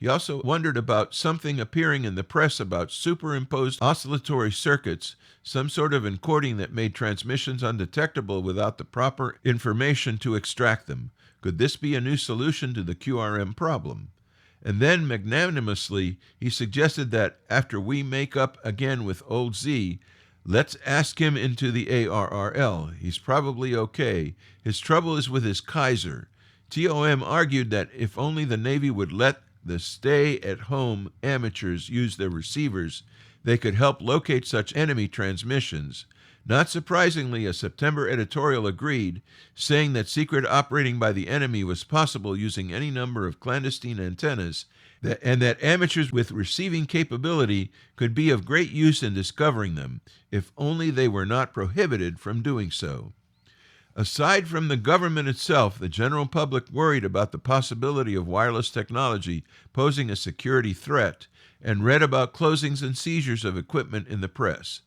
He also wondered about something appearing in the press about superimposed oscillatory circuits, some sort of encoding that made transmissions undetectable without the proper information to extract them. Could this be a new solution to the QRM problem? And then, magnanimously, he suggested that after we make up again with old Z, let's ask him into the ARRL. He's probably okay. His trouble is with his Kaiser. TOM argued that if only the Navy would let the stay-at-home amateurs use their receivers, they could help locate such enemy transmissions. Not surprisingly, a September editorial agreed, saying that secret operating by the enemy was possible using any number of clandestine antennas, and that amateurs with receiving capability could be of great use in discovering them, if only they were not prohibited from doing so. Aside from the government itself, the general public worried about the possibility of wireless technology posing a security threat and read about closings and seizures of equipment in the press.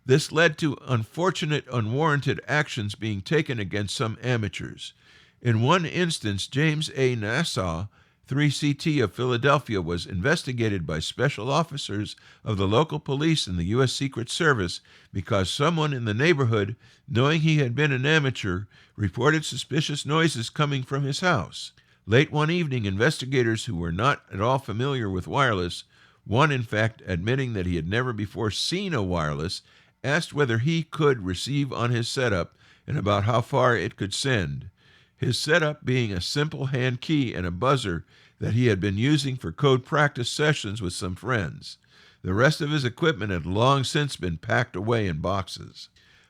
This led to unfortunate, unwarranted actions being taken against some amateurs. In one instance, James A. Nassau, 3CT of Philadelphia, was investigated by special officers of the local police and the U.S. Secret Service because someone in the neighborhood, knowing he had been an amateur, reported suspicious noises coming from his house. Late one evening, investigators who were not at all familiar with wireless, one in fact admitting that he had never before seen a wireless, asked whether he could receive on his setup and about how far it could send. His setup being a simple hand key and a buzzer that he had been using for code practice sessions with some friends. The rest of his equipment had long since been packed away in boxes.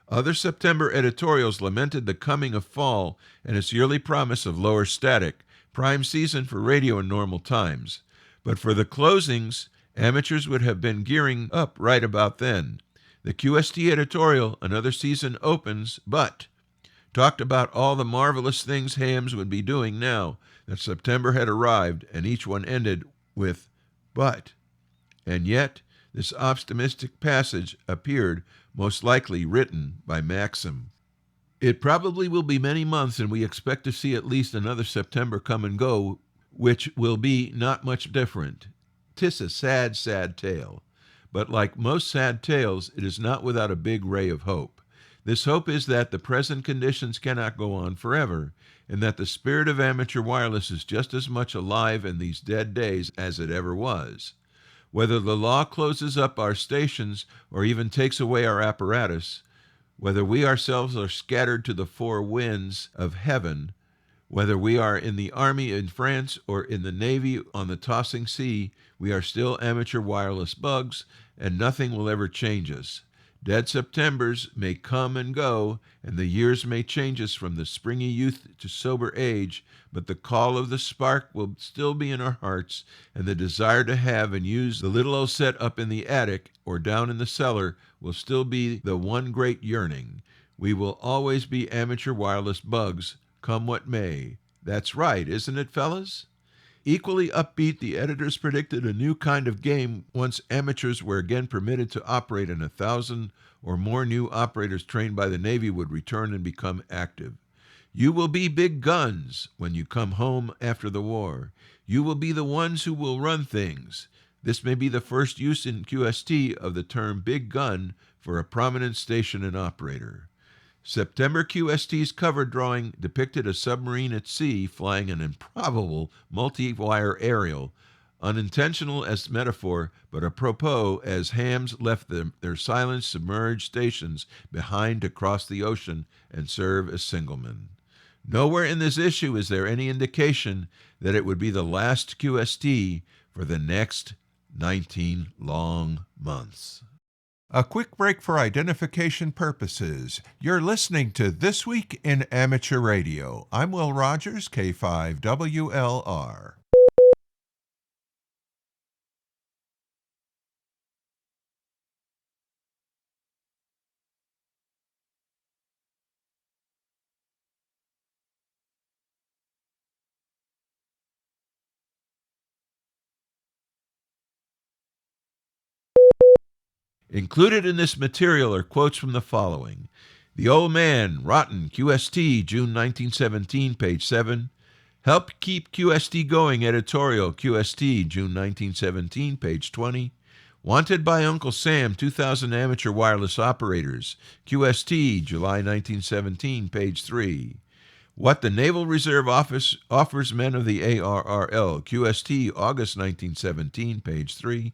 Other September editorials lamented the coming of fall and its yearly promise of lower static, prime season for radio in normal times. But for the closings, amateurs would have been gearing up right about then. The QST editorial, another season opens, but talked about all the marvelous things hams would be doing now that September had arrived, and each one ended with but. And yet, this optimistic passage appeared most likely written by Maxim. It probably will be many months, and we expect to see at least another September come and go, which will be not much different. 'Tis a sad, sad tale. But like most sad tales, it is not without a big ray of hope. This hope is that the present conditions cannot go on forever, and that the spirit of amateur wireless is just as much alive in these dead days as it ever was. Whether the law closes up our stations or even takes away our apparatus, whether we ourselves are scattered to the four winds of heaven, whether we are in the army in France or in the navy on the tossing sea, we are still amateur wireless bugs, and nothing will ever change us. Dead Septembers may come and go, and the years may change us from the springy youth to sober age, but the call of the spark will still be in our hearts, and the desire to have and use the little old set up in the attic or down in the cellar will still be the one great yearning. We will always be amateur wireless bugs, come what may. That's right, isn't it, fellas? Equally upbeat, the editors predicted a new kind of game once amateurs were again permitted to operate, and 1,000 or more new operators trained by the Navy would return and become active. You will be big guns when you come home after the war. You will be the ones who will run things. This may be the first use in QST of the term big gun for a prominent station and operator. September QST's cover drawing depicted a submarine at sea flying an improbable multi-wire aerial, unintentional as metaphor, but apropos as hams left their silent submerged stations behind to cross the ocean and serve as signalmen. Nowhere in this issue is there any indication that it would be the last QST for the next 19 long months. A quick break for identification purposes. You're listening to This Week in Amateur Radio. I'm Will Rogers, K5WLR. Included in this material are quotes from the following: The Old Man, Rotten, QST, June 1917, page 7. Help Keep QST Going, editorial, QST, June 1917, page 20. Wanted by Uncle Sam, 2000 Amateur Wireless Operators, QST, July 1917, page 3. What the Naval Reserve Office offers men of the ARRL, QST, August 1917, page 3.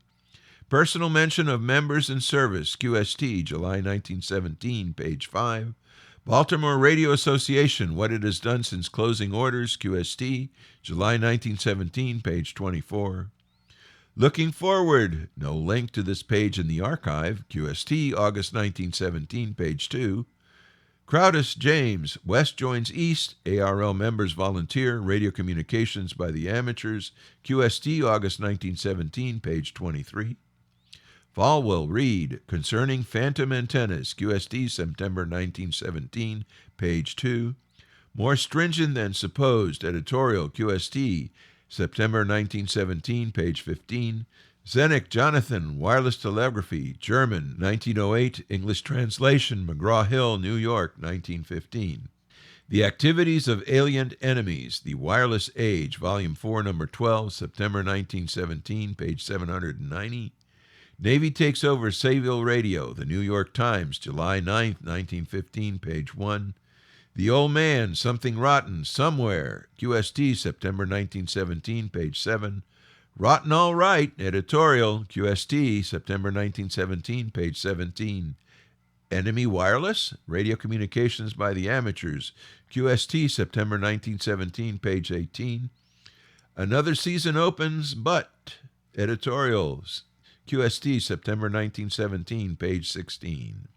Personal mention of members in service, QST, July 1917, page 5. Baltimore Radio Association, What It Has Done Since Closing Orders, QST, July 1917, page 24. Looking Forward, no link to this page in the archive, QST, August 1917, page 2. Crowdus James, West Joins East, ARRL Members Volunteer, Radio Communications by the Amateurs, QST, August 1917, page 23. Falwell Reed, Concerning Phantom Antennas, QST, September 1917, page 2. More Stringent Than Supposed, editorial, QST, September 1917, page 15. Zennick, Jonathan, Wireless Telegraphy, German, 1908, English translation, McGraw-Hill, New York, 1915. The Activities of Alien Enemies, The Wireless Age, Volume 4, Number 12, September 1917, page 790. Navy Takes Over Sayville Radio, The New York Times, July 9, 1915, page 1. The Old Man, Something Rotten, Somewhere, QST, September 1917, page 7. Rotten All Right, editorial, QST, September 1917, page 17. Enemy Wireless, Radio Communications by the Amateurs, QST, September 1917, page 18. Another Season Opens, But, editorials, QST, September 1917, page 16.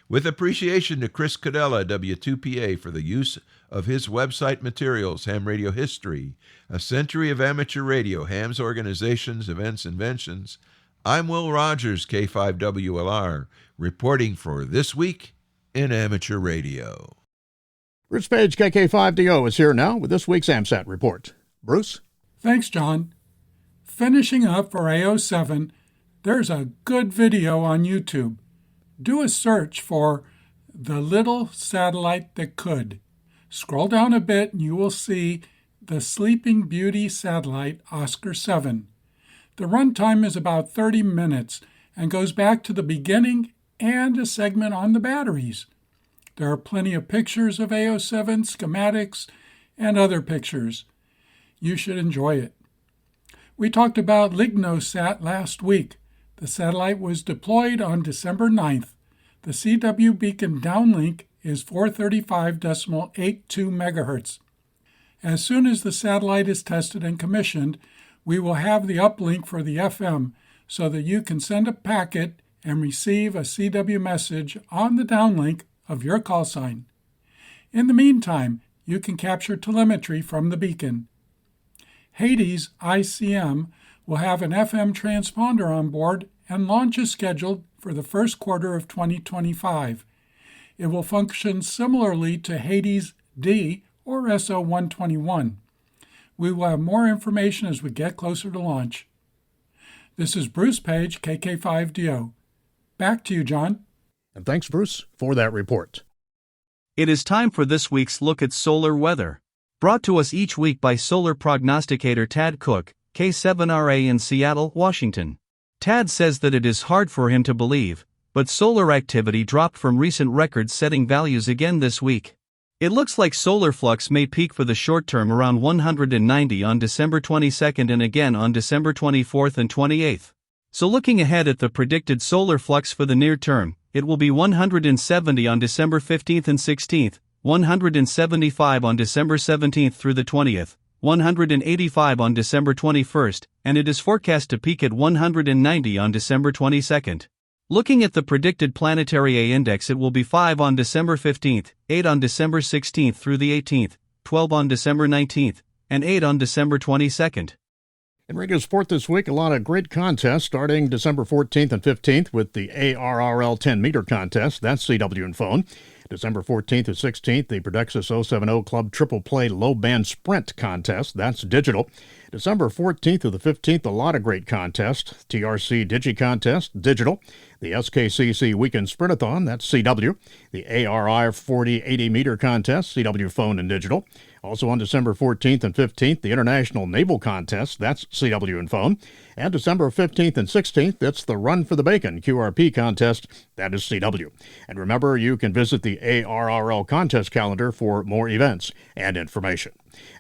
With appreciation to Chris Cadella, W2PA, for the use of his website materials, Ham Radio History, A Century of Amateur Radio, Ham's Organizations, Events, Inventions, I'm Will Rogers, K5WLR, reporting for This Week in Amateur Radio. Bruce Page, KK5DO, is here now with this week's AMSAT report. Bruce? Thanks, John. Finishing up for AO7, there's a good video on YouTube. Do a search for The Little Satellite That Could. Scroll down a bit and you will see the Sleeping Beauty satellite Oscar 7. The runtime is about 30 minutes and goes back to the beginning and a segment on the batteries. There are plenty of pictures of AO7, schematics, and other pictures. You should enjoy it. We talked about LignoSat last week. The satellite was deployed on December 9th. The CW beacon downlink is 435.82 MHz. As soon as the satellite is tested and commissioned, we will have the uplink for the FM so that you can send a packet and receive a CW message on the downlink of your call sign. In the meantime, you can capture telemetry from the beacon. Haight's ICM will have an FM transponder on board and launch is scheduled for the first quarter of 2025. It will function similarly to Haight's D or SO-121. We will have more information as we get closer to launch. This is Bruce Page, KK5DO. Back to you, John. And thanks, Bruce, for that report. It is time for this week's look at solar weather. Brought to us each week by solar prognosticator Tad Cook, K7RA in Seattle, Washington. Tad says that it is hard for him to believe, but solar activity dropped from recent record-setting values again this week. It looks like solar flux may peak for the short term around 190 on December 22nd and again on December 24th and 28th. So looking ahead at the predicted solar flux for the near term, it will be 170 on December 15th and 16th, 175 on December 17th through the 20th, 185 on December 21st, and it is forecast to peak at 190 on December 22nd. Looking at the predicted planetary A index, it will be 5 on December 15th, 8 on December 16th through the 18th, 12 on December 19th, and 8 on December 22nd. In radio sport this week, a lot of great contests starting December 14th and 15th with the ARRL 10-meter contest. That's CW and phone. December 14th and 16th, the Produxis 070 Club Triple Play Low Band Sprint contest. That's digital. December 14th through the 15th, a lot of great contests. TRC Digi Contest, digital. The SKCC Weekend Sprintathon, that's CW. The ARRL 40-80 meter contest, CW phone and digital. Also on December 14th and 15th, the International Naval Contest, that's CW and phone. And December 15th and 16th, it's the Run for the Bacon QRP contest, that is CW. And remember, you can visit the ARRL contest calendar for more events and information.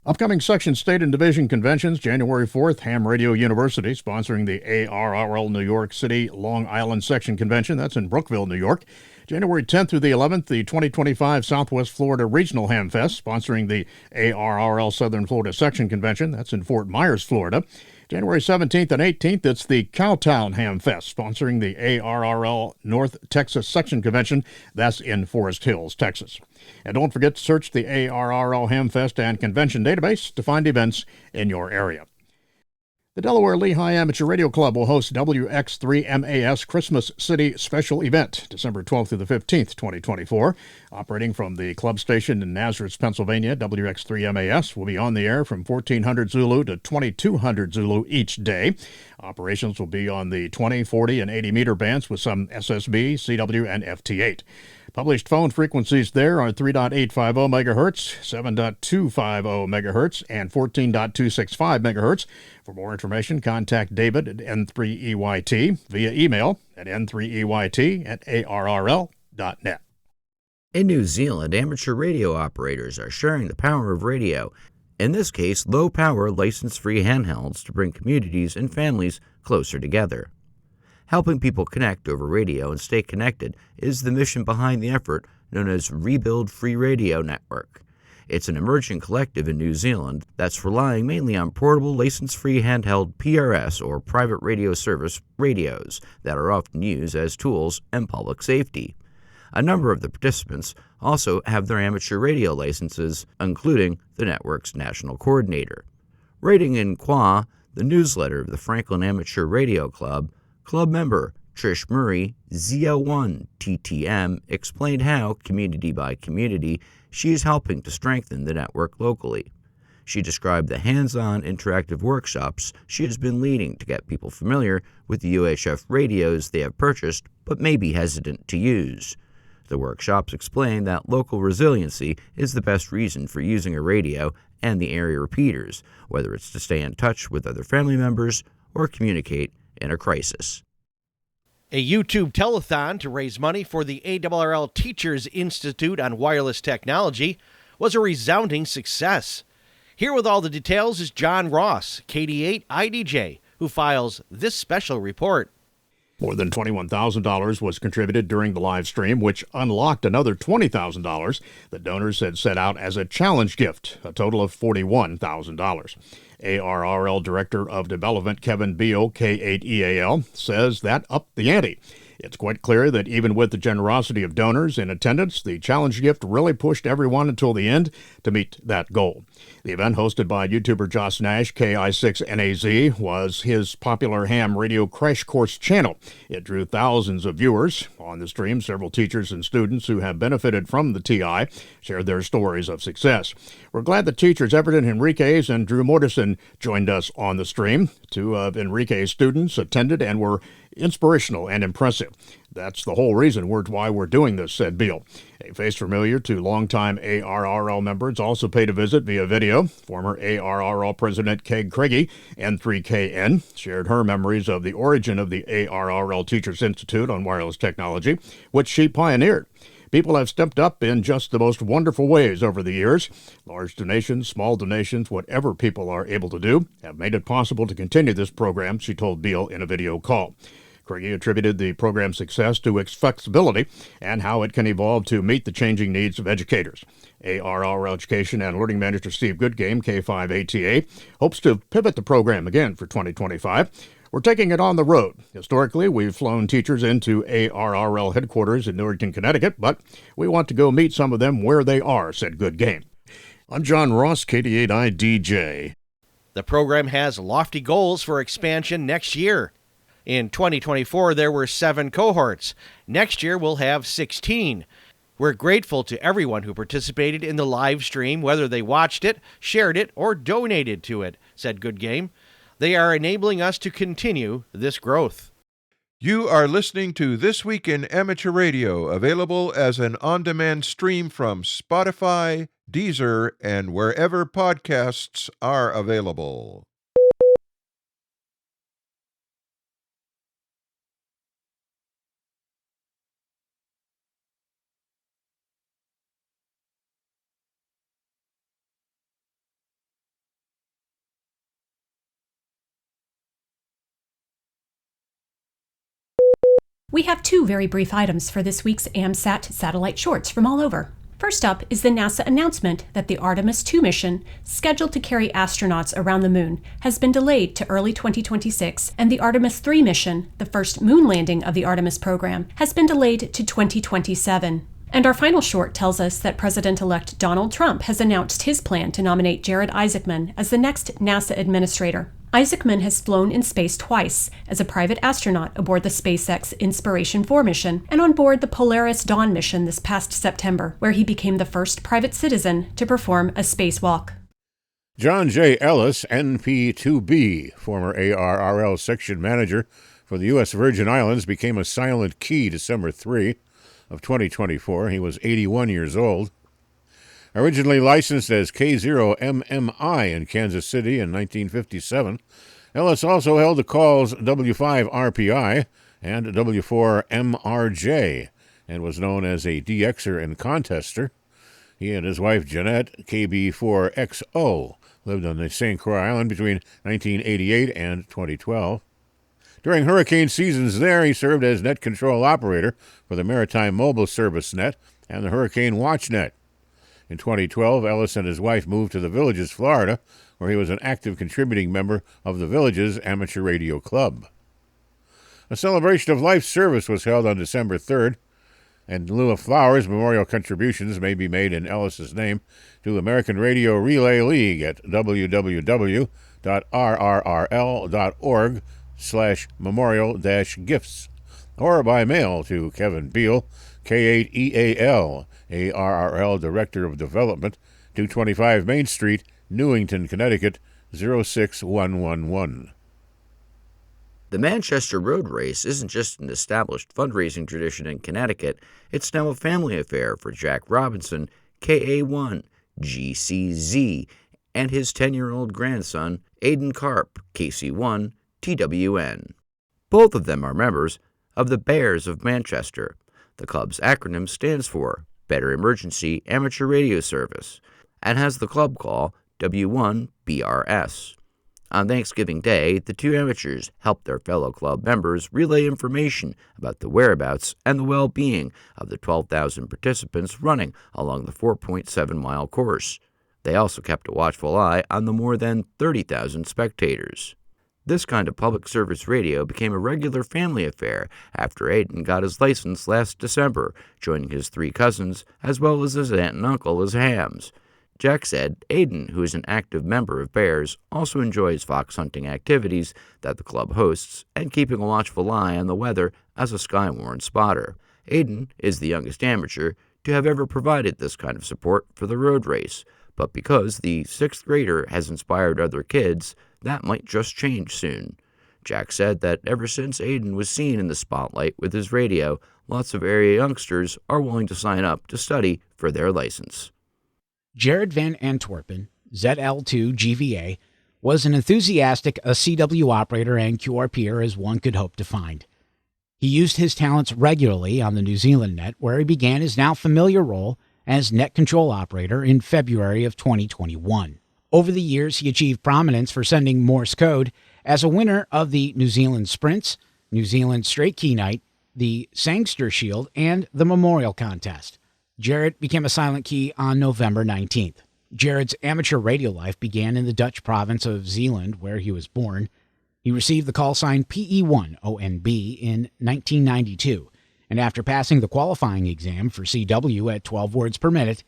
Upcoming Section, State, and Division conventions, January 4th, Ham Radio University sponsoring the ARRL New York City Long Island Section Convention, that's in Brookville, New York. January 10th through the 11th, the 2025 Southwest Florida Regional Ham Fest, sponsoring the ARRL Southern Florida Section Convention. That's in Fort Myers, Florida. January 17th and 18th, it's the Cowtown Ham Fest, sponsoring the ARRL North Texas Section Convention. That's in Forest Hills, Texas. And don't forget to search the ARRL Ham Fest and Convention database to find events in your area. The Delaware Lehigh Amateur Radio Club will host WX3MAS Christmas City Special Event, December 12th through the 15th, 2024. Operating from the club station in Nazareth, Pennsylvania, WX3MAS will be on the air from 1400 Zulu to 2200 Zulu each day. Operations will be on the 20, 40, and 80 meter bands with some SSB, CW, and FT8. Published phone frequencies there are 3.850 MHz, 7.250 MHz, and 14.265 MHz. For more information, contact David at N3EYT via email at n3eyt@arrl.net. In New Zealand, amateur radio operators are sharing the power of radio, in this case, low-power, license-free handhelds to bring communities and families closer together. Helping people connect over radio and stay connected is the mission behind the effort known as Rebuild Free Radio Network. It's an emerging collective in New Zealand that's relying mainly on portable, license-free handheld PRS or private radio service radios that are often used as tools in public safety. A number of the participants also have their amateur radio licenses, including the network's national coordinator. Writing in Kwa, the newsletter of the Franklin Amateur Radio Club, club member Trish Murray, ZL1TTM, explained how, community by community, she is helping to strengthen the network locally. She described the hands-on interactive workshops she has been leading to get people familiar with the UHF radios they have purchased but may be hesitant to use. The workshops explain that local resiliency is the best reason for using a radio and the area repeaters, whether it's to stay in touch with other family members or communicate in a crisis. A YouTube telethon to raise money for the ARRL Teachers Institute on Wireless Technology was a resounding success. Here with all the details is John Ross, KD8 IDJ, who files this special report. More than $21,000 was contributed during the live stream, which unlocked another $20,000 that donors had set out as a challenge gift, a total of $41,000. ARRL Director of Development Kevin Beal, K8EAL, says that upped the ante. It's quite clear that even with the generosity of donors in attendance, the challenge gift really pushed everyone until the end to meet that goal. The event, hosted by YouTuber Josh Nash, KI6NAZ, was his popular ham radio crash course channel. It drew thousands of viewers. On the stream, several teachers and students who have benefited from the TI shared their stories of success. We're glad that teachers Everton Henriquez and Drew Mortensen joined us on the stream. Two of Enrique's students attended and were inspirational and impressive. That's the whole reason why we're doing this, said Beal. A face familiar to longtime ARRL members also paid a visit via video. Former ARRL President Keg Craigie, N3KN, shared her memories of the origin of the ARRL Teachers Institute on Wireless Technology, which she pioneered. People have stepped up in just the most wonderful ways over the years. Large donations, small donations, whatever people are able to do, have made it possible to continue this program, she told Beal in a video call. Craigie attributed the program's success to its flexibility and how it can evolve to meet the changing needs of educators. ARRL Education and Learning Manager Steve Goodgame, K5ATA, hopes to pivot the program again for 2025. We're taking it on the road. Historically, we've flown teachers into ARRL headquarters in Newington, Connecticut, but we want to go meet some of them where they are, said Goodgame. I'm John Ross, KD8I DJ. The program has lofty goals for expansion next year. In 2024, there were 7 cohorts. Next year, we'll have 16. We're grateful to everyone who participated in the live stream, whether they watched it, shared it, or donated to it, said Goodgame. They are enabling us to continue this growth. You are listening to This Week in Amateur Radio, available as an on-demand stream from Spotify, Deezer, and wherever podcasts are available. We have 2 very brief items for this week's AMSAT satellite shorts from all over. First up is the NASA announcement that the Artemis II mission, scheduled to carry astronauts around the moon, has been delayed to early 2026, and the Artemis III mission, the first moon landing of the Artemis program, has been delayed to 2027. And our final short tells us that President-elect Donald Trump has announced his plan to nominate Jared Isaacman as the next NASA administrator. Isaacman has flown in space twice as a private astronaut aboard the SpaceX Inspiration 4 mission and on board the Polaris Dawn mission this past September, where he became the first private citizen to perform a spacewalk. John J. Ellis, NP2B, former ARRL section manager for the U.S. Virgin Islands, became a silent key December 3 of 2024. He was 81 years old. Originally licensed as K0MMI in Kansas City in 1957, Ellis also held the calls W5RPI and W4MRJ and was known as a DXer and contester. He and his wife Jeanette, KB4XO, lived on the St. Croix Island between 1988 and 2012. During hurricane seasons there, he served as net control operator for the Maritime Mobile Service Net and the Hurricane Watch Net. In 2012, Ellis and his wife moved to the Villages, Florida, where he was an active contributing member of the Villages Amateur Radio Club. A celebration of life service was held on December 3rd, and in lieu of flowers, memorial contributions may be made in Ellis's name to American Radio Relay League at www.rrrl.org/memorial-gifts, or by mail to Kevin Beal, K8EAL, ARRL Director of Development, 225 Main Street, Newington, Connecticut, 06111. The Manchester Road Race isn't just an established fundraising tradition in Connecticut, it's now a family affair for Jack Robinson, KA1, GCZ, and his 10-year-old grandson, Aiden Karp, KC1, TWN. Both of them are members of the Bears of Manchester. The club's acronym stands for Better Emergency Amateur Radio Service and has the club call W1BRS. On Thanksgiving Day, the 2 amateurs helped their fellow club members relay information about the whereabouts and the well-being of the 12,000 participants running along the 4.7-mile course. They also kept a watchful eye on the more than 30,000 spectators. This kind of public service radio became a regular family affair after Aiden got his license last December, joining his 3 cousins as well as his aunt and uncle as hams. Jack said Aiden, who is an active member of Bears, also enjoys fox hunting activities that the club hosts and keeping a watchful eye on the weather as a skywarn spotter. Aiden is the youngest amateur to have ever provided this kind of support for the road race, but because the 6th grader has inspired other kids, that might just change soon. Jack said that ever since Aiden was seen in the spotlight with his radio, lots of area youngsters are willing to sign up to study for their license. Jared Van Antwerpen, ZL2 GVA, was an enthusiastic CW operator and QRPer as one could hope to find. He used his talents regularly on the New Zealand net, where he began his now familiar role as net control operator in February of 2021. Over the years, he achieved prominence for sending Morse code as a winner of the New Zealand Sprints, New Zealand Straight Key Night, the Sangster Shield, and the Memorial Contest. Jared became a silent key on November 19th. Jared's amateur radio life began in the Dutch province of Zeeland, where he was born. He received the call sign PE1ONB in 1992, and after passing the qualifying exam for CW at 12 words per minute,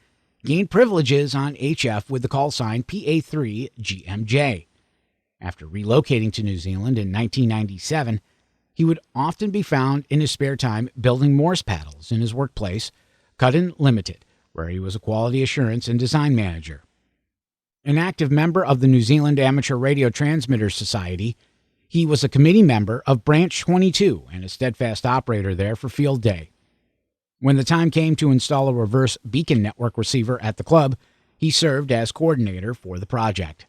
gained privileges on HF with the call sign PA3GMJ. After relocating to New Zealand in 1997, he would often be found in his spare time building Morse paddles in his workplace, Cuttin Limited, where he was a quality assurance and design manager. An active member of the New Zealand Amateur Radio Transmitter Society, he was a committee member of Branch 22 and a steadfast operator there for Field Day. When the time came to install a reverse beacon network receiver at the club, he served as coordinator for the project.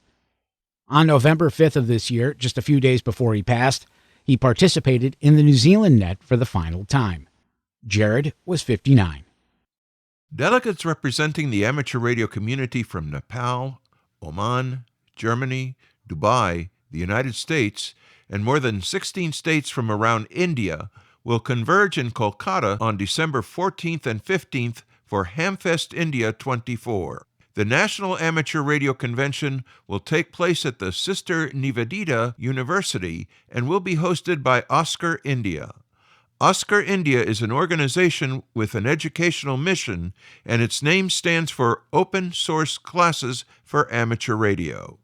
On November 5th of this year, just a few days before he passed, he participated in the New Zealand net for the final time. Jared was 59. Delegates representing the amateur radio community from Nepal, Oman, Germany, Dubai, the United States, and more than 16 states from around India will converge in Kolkata on December 14th and 15th for Hamfest India 24. The National Amateur Radio Convention will take place at the Sister Nivedita University and will be hosted by Oscar India. Oscar India is an organization with an educational mission, and its name stands for Open Source Classes for Amateur Radio.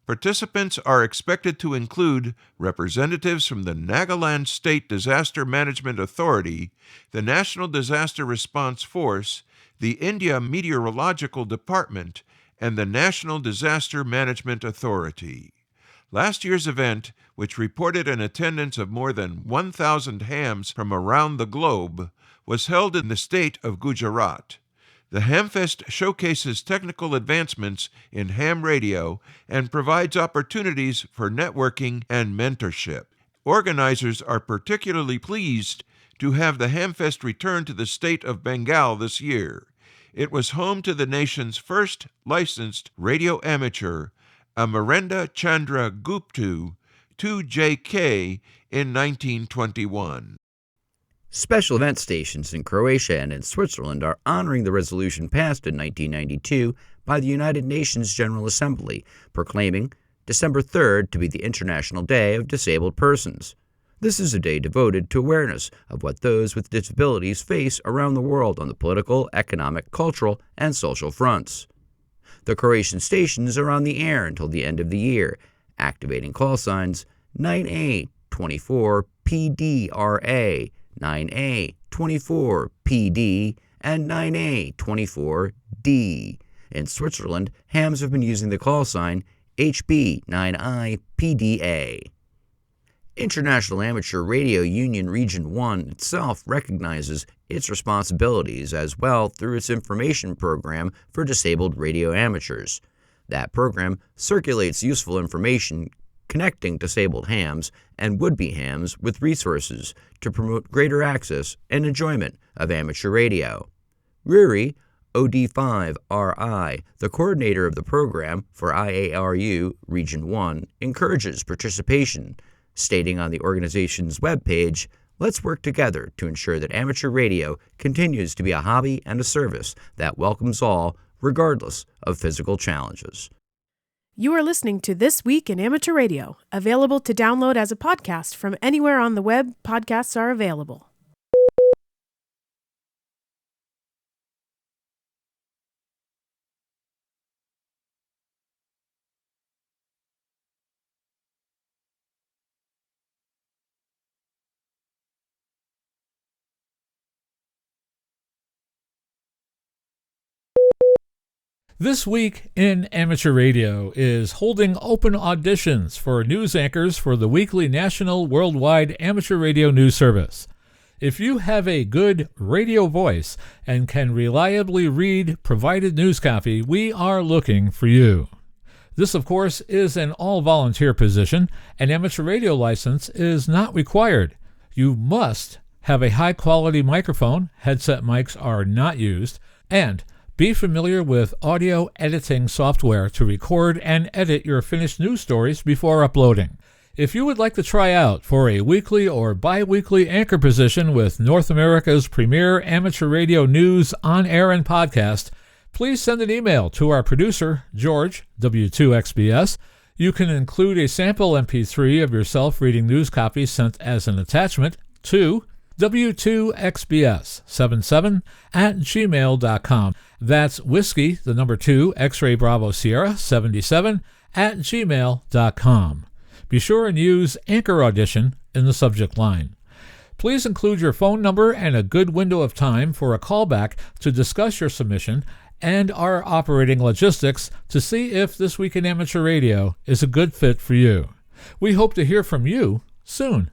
Participants are expected to include representatives from the Nagaland State Disaster Management Authority, the National Disaster Response Force, the India Meteorological Department, and the National Disaster Management Authority. Last year's event, which reported an attendance of more than 1,000 hams from around the globe, was held in the state of Gujarat. The Hamfest showcases technical advancements in ham radio and provides opportunities for networking and mentorship. Organizers are particularly pleased to have the Hamfest return to the state of Bengal this year. It was home to the nation's first licensed radio amateur, Amarenda Chandra Guptu, 2JK, in 1921. Special event stations in Croatia and in Switzerland are honoring the resolution passed in 1992 by the United Nations General Assembly, proclaiming December 3rd to be the International Day of Disabled Persons. This is a day devoted to awareness of what those with disabilities face around the world on the political, economic, cultural, and social fronts. The Croatian stations are on the air until the end of the year, activating call signs 9A24PDRA, 9A24PD, and 9A24D. In Switzerland, hams have been using the call sign HB9IPDA. International Amateur Radio Union Region 1 itself recognizes its responsibilities as well through its information program for disabled radio amateurs. That program circulates useful information connecting disabled hams and would-be hams with resources to promote greater access and enjoyment of amateur radio. Riri, OD5RI, the coordinator of the program for IARU Region 1, encourages participation, stating on the organization's webpage, "Let's work together to ensure that amateur radio continues to be a hobby and a service that welcomes all, regardless of physical challenges." You are listening to This Week in Amateur Radio, available to download as a podcast from anywhere on the web podcasts are available. This Week in Amateur Radio is holding open auditions for news anchors for the weekly national worldwide amateur radio news service. If you have a good radio voice and can reliably read provided news copy, we are looking for you. This, of course, is an all-volunteer position. An amateur radio license is not required. You must have a high-quality microphone, headset mics are not used, and be familiar with audio editing software to record and edit your finished news stories before uploading. If you would like to try out for a weekly or bi-weekly anchor position with North America's premier amateur radio news on air and podcast, please send an email to our producer, George, W2XBS. You can include a sample MP3 of yourself reading news copy sent as an attachment to W2XBS77@gmail.com. That's whiskey, the number 2, X-ray Bravo Sierra 77@gmail.com. Be sure and use Anchor Audition in the subject line. Please include your phone number and a good window of time for a callback to discuss your submission and our operating logistics to see if This Week in Amateur Radio is a good fit for you. We hope to hear from you soon.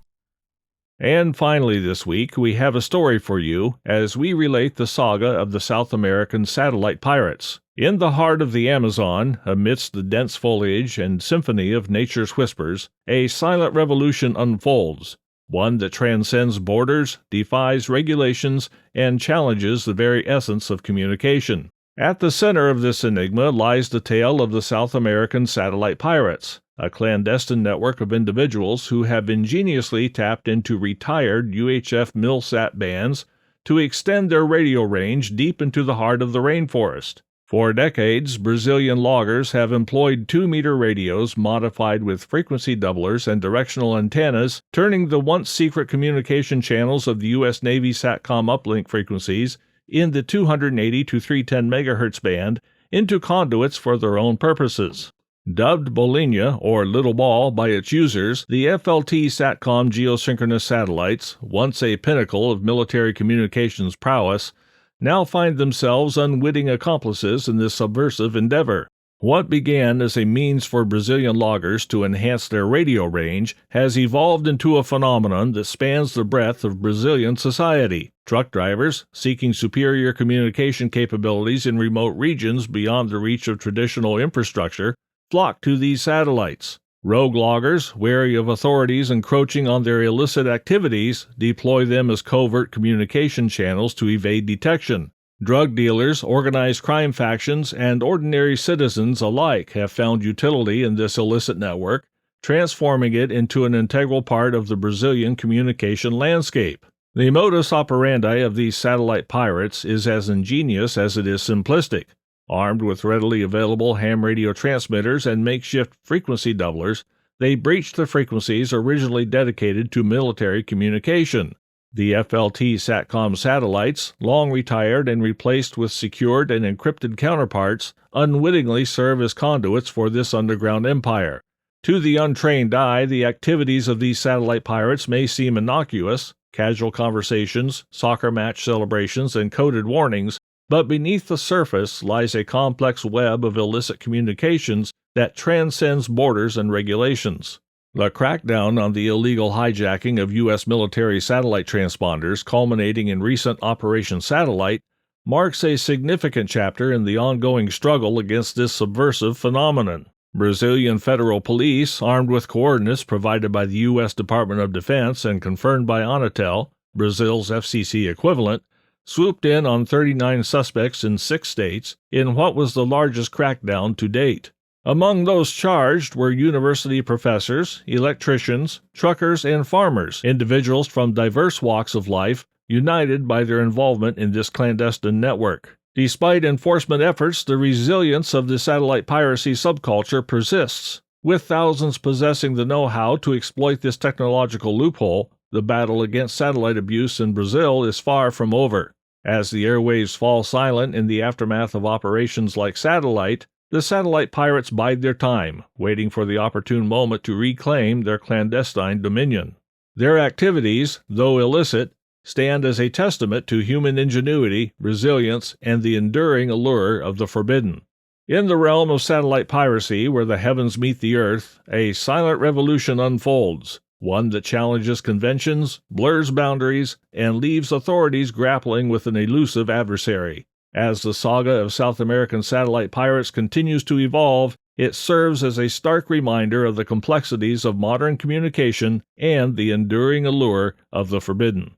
And finally this week, we have a story for you as we relate the saga of the South American satellite pirates. In the heart of the Amazon, amidst the dense foliage and symphony of nature's whispers, a silent revolution unfolds, one that transcends borders, defies regulations, and challenges the very essence of communication. At the center of this enigma lies the tale of the South American satellite pirates, a clandestine network of individuals who have ingeniously tapped into retired UHF MILSAT bands to extend their radio range deep into the heart of the rainforest. For decades, Brazilian loggers have employed 2-meter radios modified with frequency doublers and directional antennas, turning the once secret communication channels of the U.S. Navy SATCOM uplink frequencies in the 280 to 310 MHz band into conduits for their own purposes. Dubbed Bolinha, or Little Ball, by its users, the FLT SATCOM geosynchronous satellites, once a pinnacle of military communications prowess, now find themselves unwitting accomplices in this subversive endeavor. What began as a means for Brazilian loggers to enhance their radio range has evolved into a phenomenon that spans the breadth of Brazilian society. Truck drivers, seeking superior communication capabilities in remote regions beyond the reach of traditional infrastructure, flock to these satellites. Rogue loggers, wary of authorities encroaching on their illicit activities, deploy them as covert communication channels to evade detection. Drug dealers, organized crime factions, and ordinary citizens alike have found utility in this illicit network, transforming it into an integral part of the Brazilian communication landscape. The modus operandi of these satellite pirates is as ingenious as it is simplistic. Armed with readily available ham radio transmitters and makeshift frequency doublers, they breached the frequencies originally dedicated to military communication. The FLT SATCOM satellites, long retired and replaced with secured and encrypted counterparts, unwittingly serve as conduits for this underground empire. To the untrained eye, the activities of these satellite pirates may seem innocuous, casual conversations, soccer match celebrations, and coded warnings, but beneath the surface lies a complex web of illicit communications that transcends borders and regulations. The crackdown on the illegal hijacking of U.S. military satellite transponders, culminating in recent Operation Satellite, marks a significant chapter in the ongoing struggle against this subversive phenomenon. Brazilian federal police, armed with coordinates provided by the U.S. Department of Defense and confirmed by Anatel, Brazil's FCC equivalent, swooped in on 39 suspects in 6 states in what was the largest crackdown to date. Among those charged were university professors, electricians, truckers, and farmers, individuals from diverse walks of life, united by their involvement in this clandestine network. Despite enforcement efforts, the resilience of the satellite piracy subculture persists. With thousands possessing the know-how to exploit this technological loophole, the battle against satellite abuse in Brazil is far from over. As the airwaves fall silent in the aftermath of operations like Satellite, the satellite pirates bide their time, waiting for the opportune moment to reclaim their clandestine dominion. Their activities, though illicit, stand as a testament to human ingenuity, resilience, and the enduring allure of the forbidden. In the realm of satellite piracy, where the heavens meet the earth, a silent revolution unfolds, one that challenges conventions, blurs boundaries, and leaves authorities grappling with an elusive adversary. As the saga of South American satellite pirates continues to evolve, it serves as a stark reminder of the complexities of modern communication and the enduring allure of the forbidden.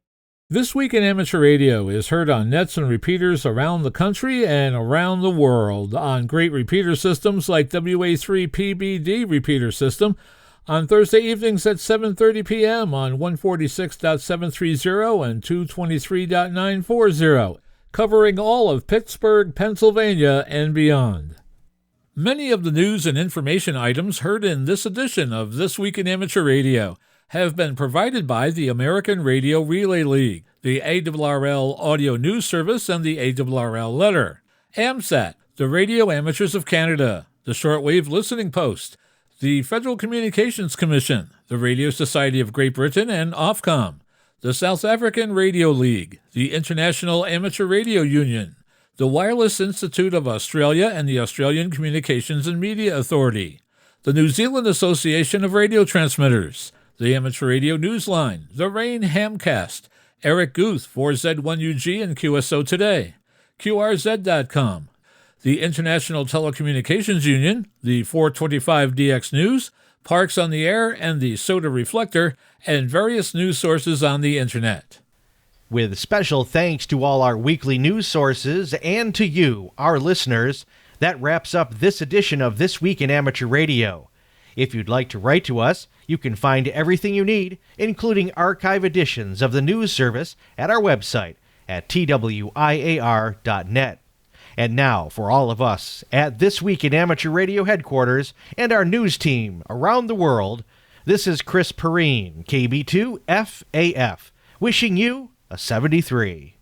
This Week in Amateur Radio is heard on nets and repeaters around the country and around the world, on great repeater systems like WA3PBD repeater system, on Thursday evenings at 7:30 p.m. on 146.730 and 223.940, covering all of Pittsburgh, Pennsylvania, and beyond. Many of the news and information items heard in this edition of This Week in Amateur Radio have been provided by the American Radio Relay League, the ARRL Audio News Service, and the ARRL Letter, AMSAT, the Radio Amateurs of Canada, the Shortwave Listening Post, the Federal Communications Commission, the Radio Society of Great Britain, and Ofcom, the South African Radio League, the International Amateur Radio Union, the Wireless Institute of Australia and the Australian Communications and Media Authority, the New Zealand Association of Radio Transmitters, the Amateur Radio Newsline, the Rain Hamcast, Eric Guth, 4Z1UG and QSO Today, QRZ.com, the International Telecommunications Union, the 425DX News, Parks on the Air, and the Soda Reflector, and various news sources on the Internet. With special thanks to all our weekly news sources and to you, our listeners, that wraps up this edition of This Week in Amateur Radio. If you'd like to write to us, you can find everything you need, including archive editions of the news service, at our website at twiar.net. And now, for all of us at This Week in Amateur Radio headquarters and our news team around the world, this is Chris Perrine, KB2FAF, wishing you a 73.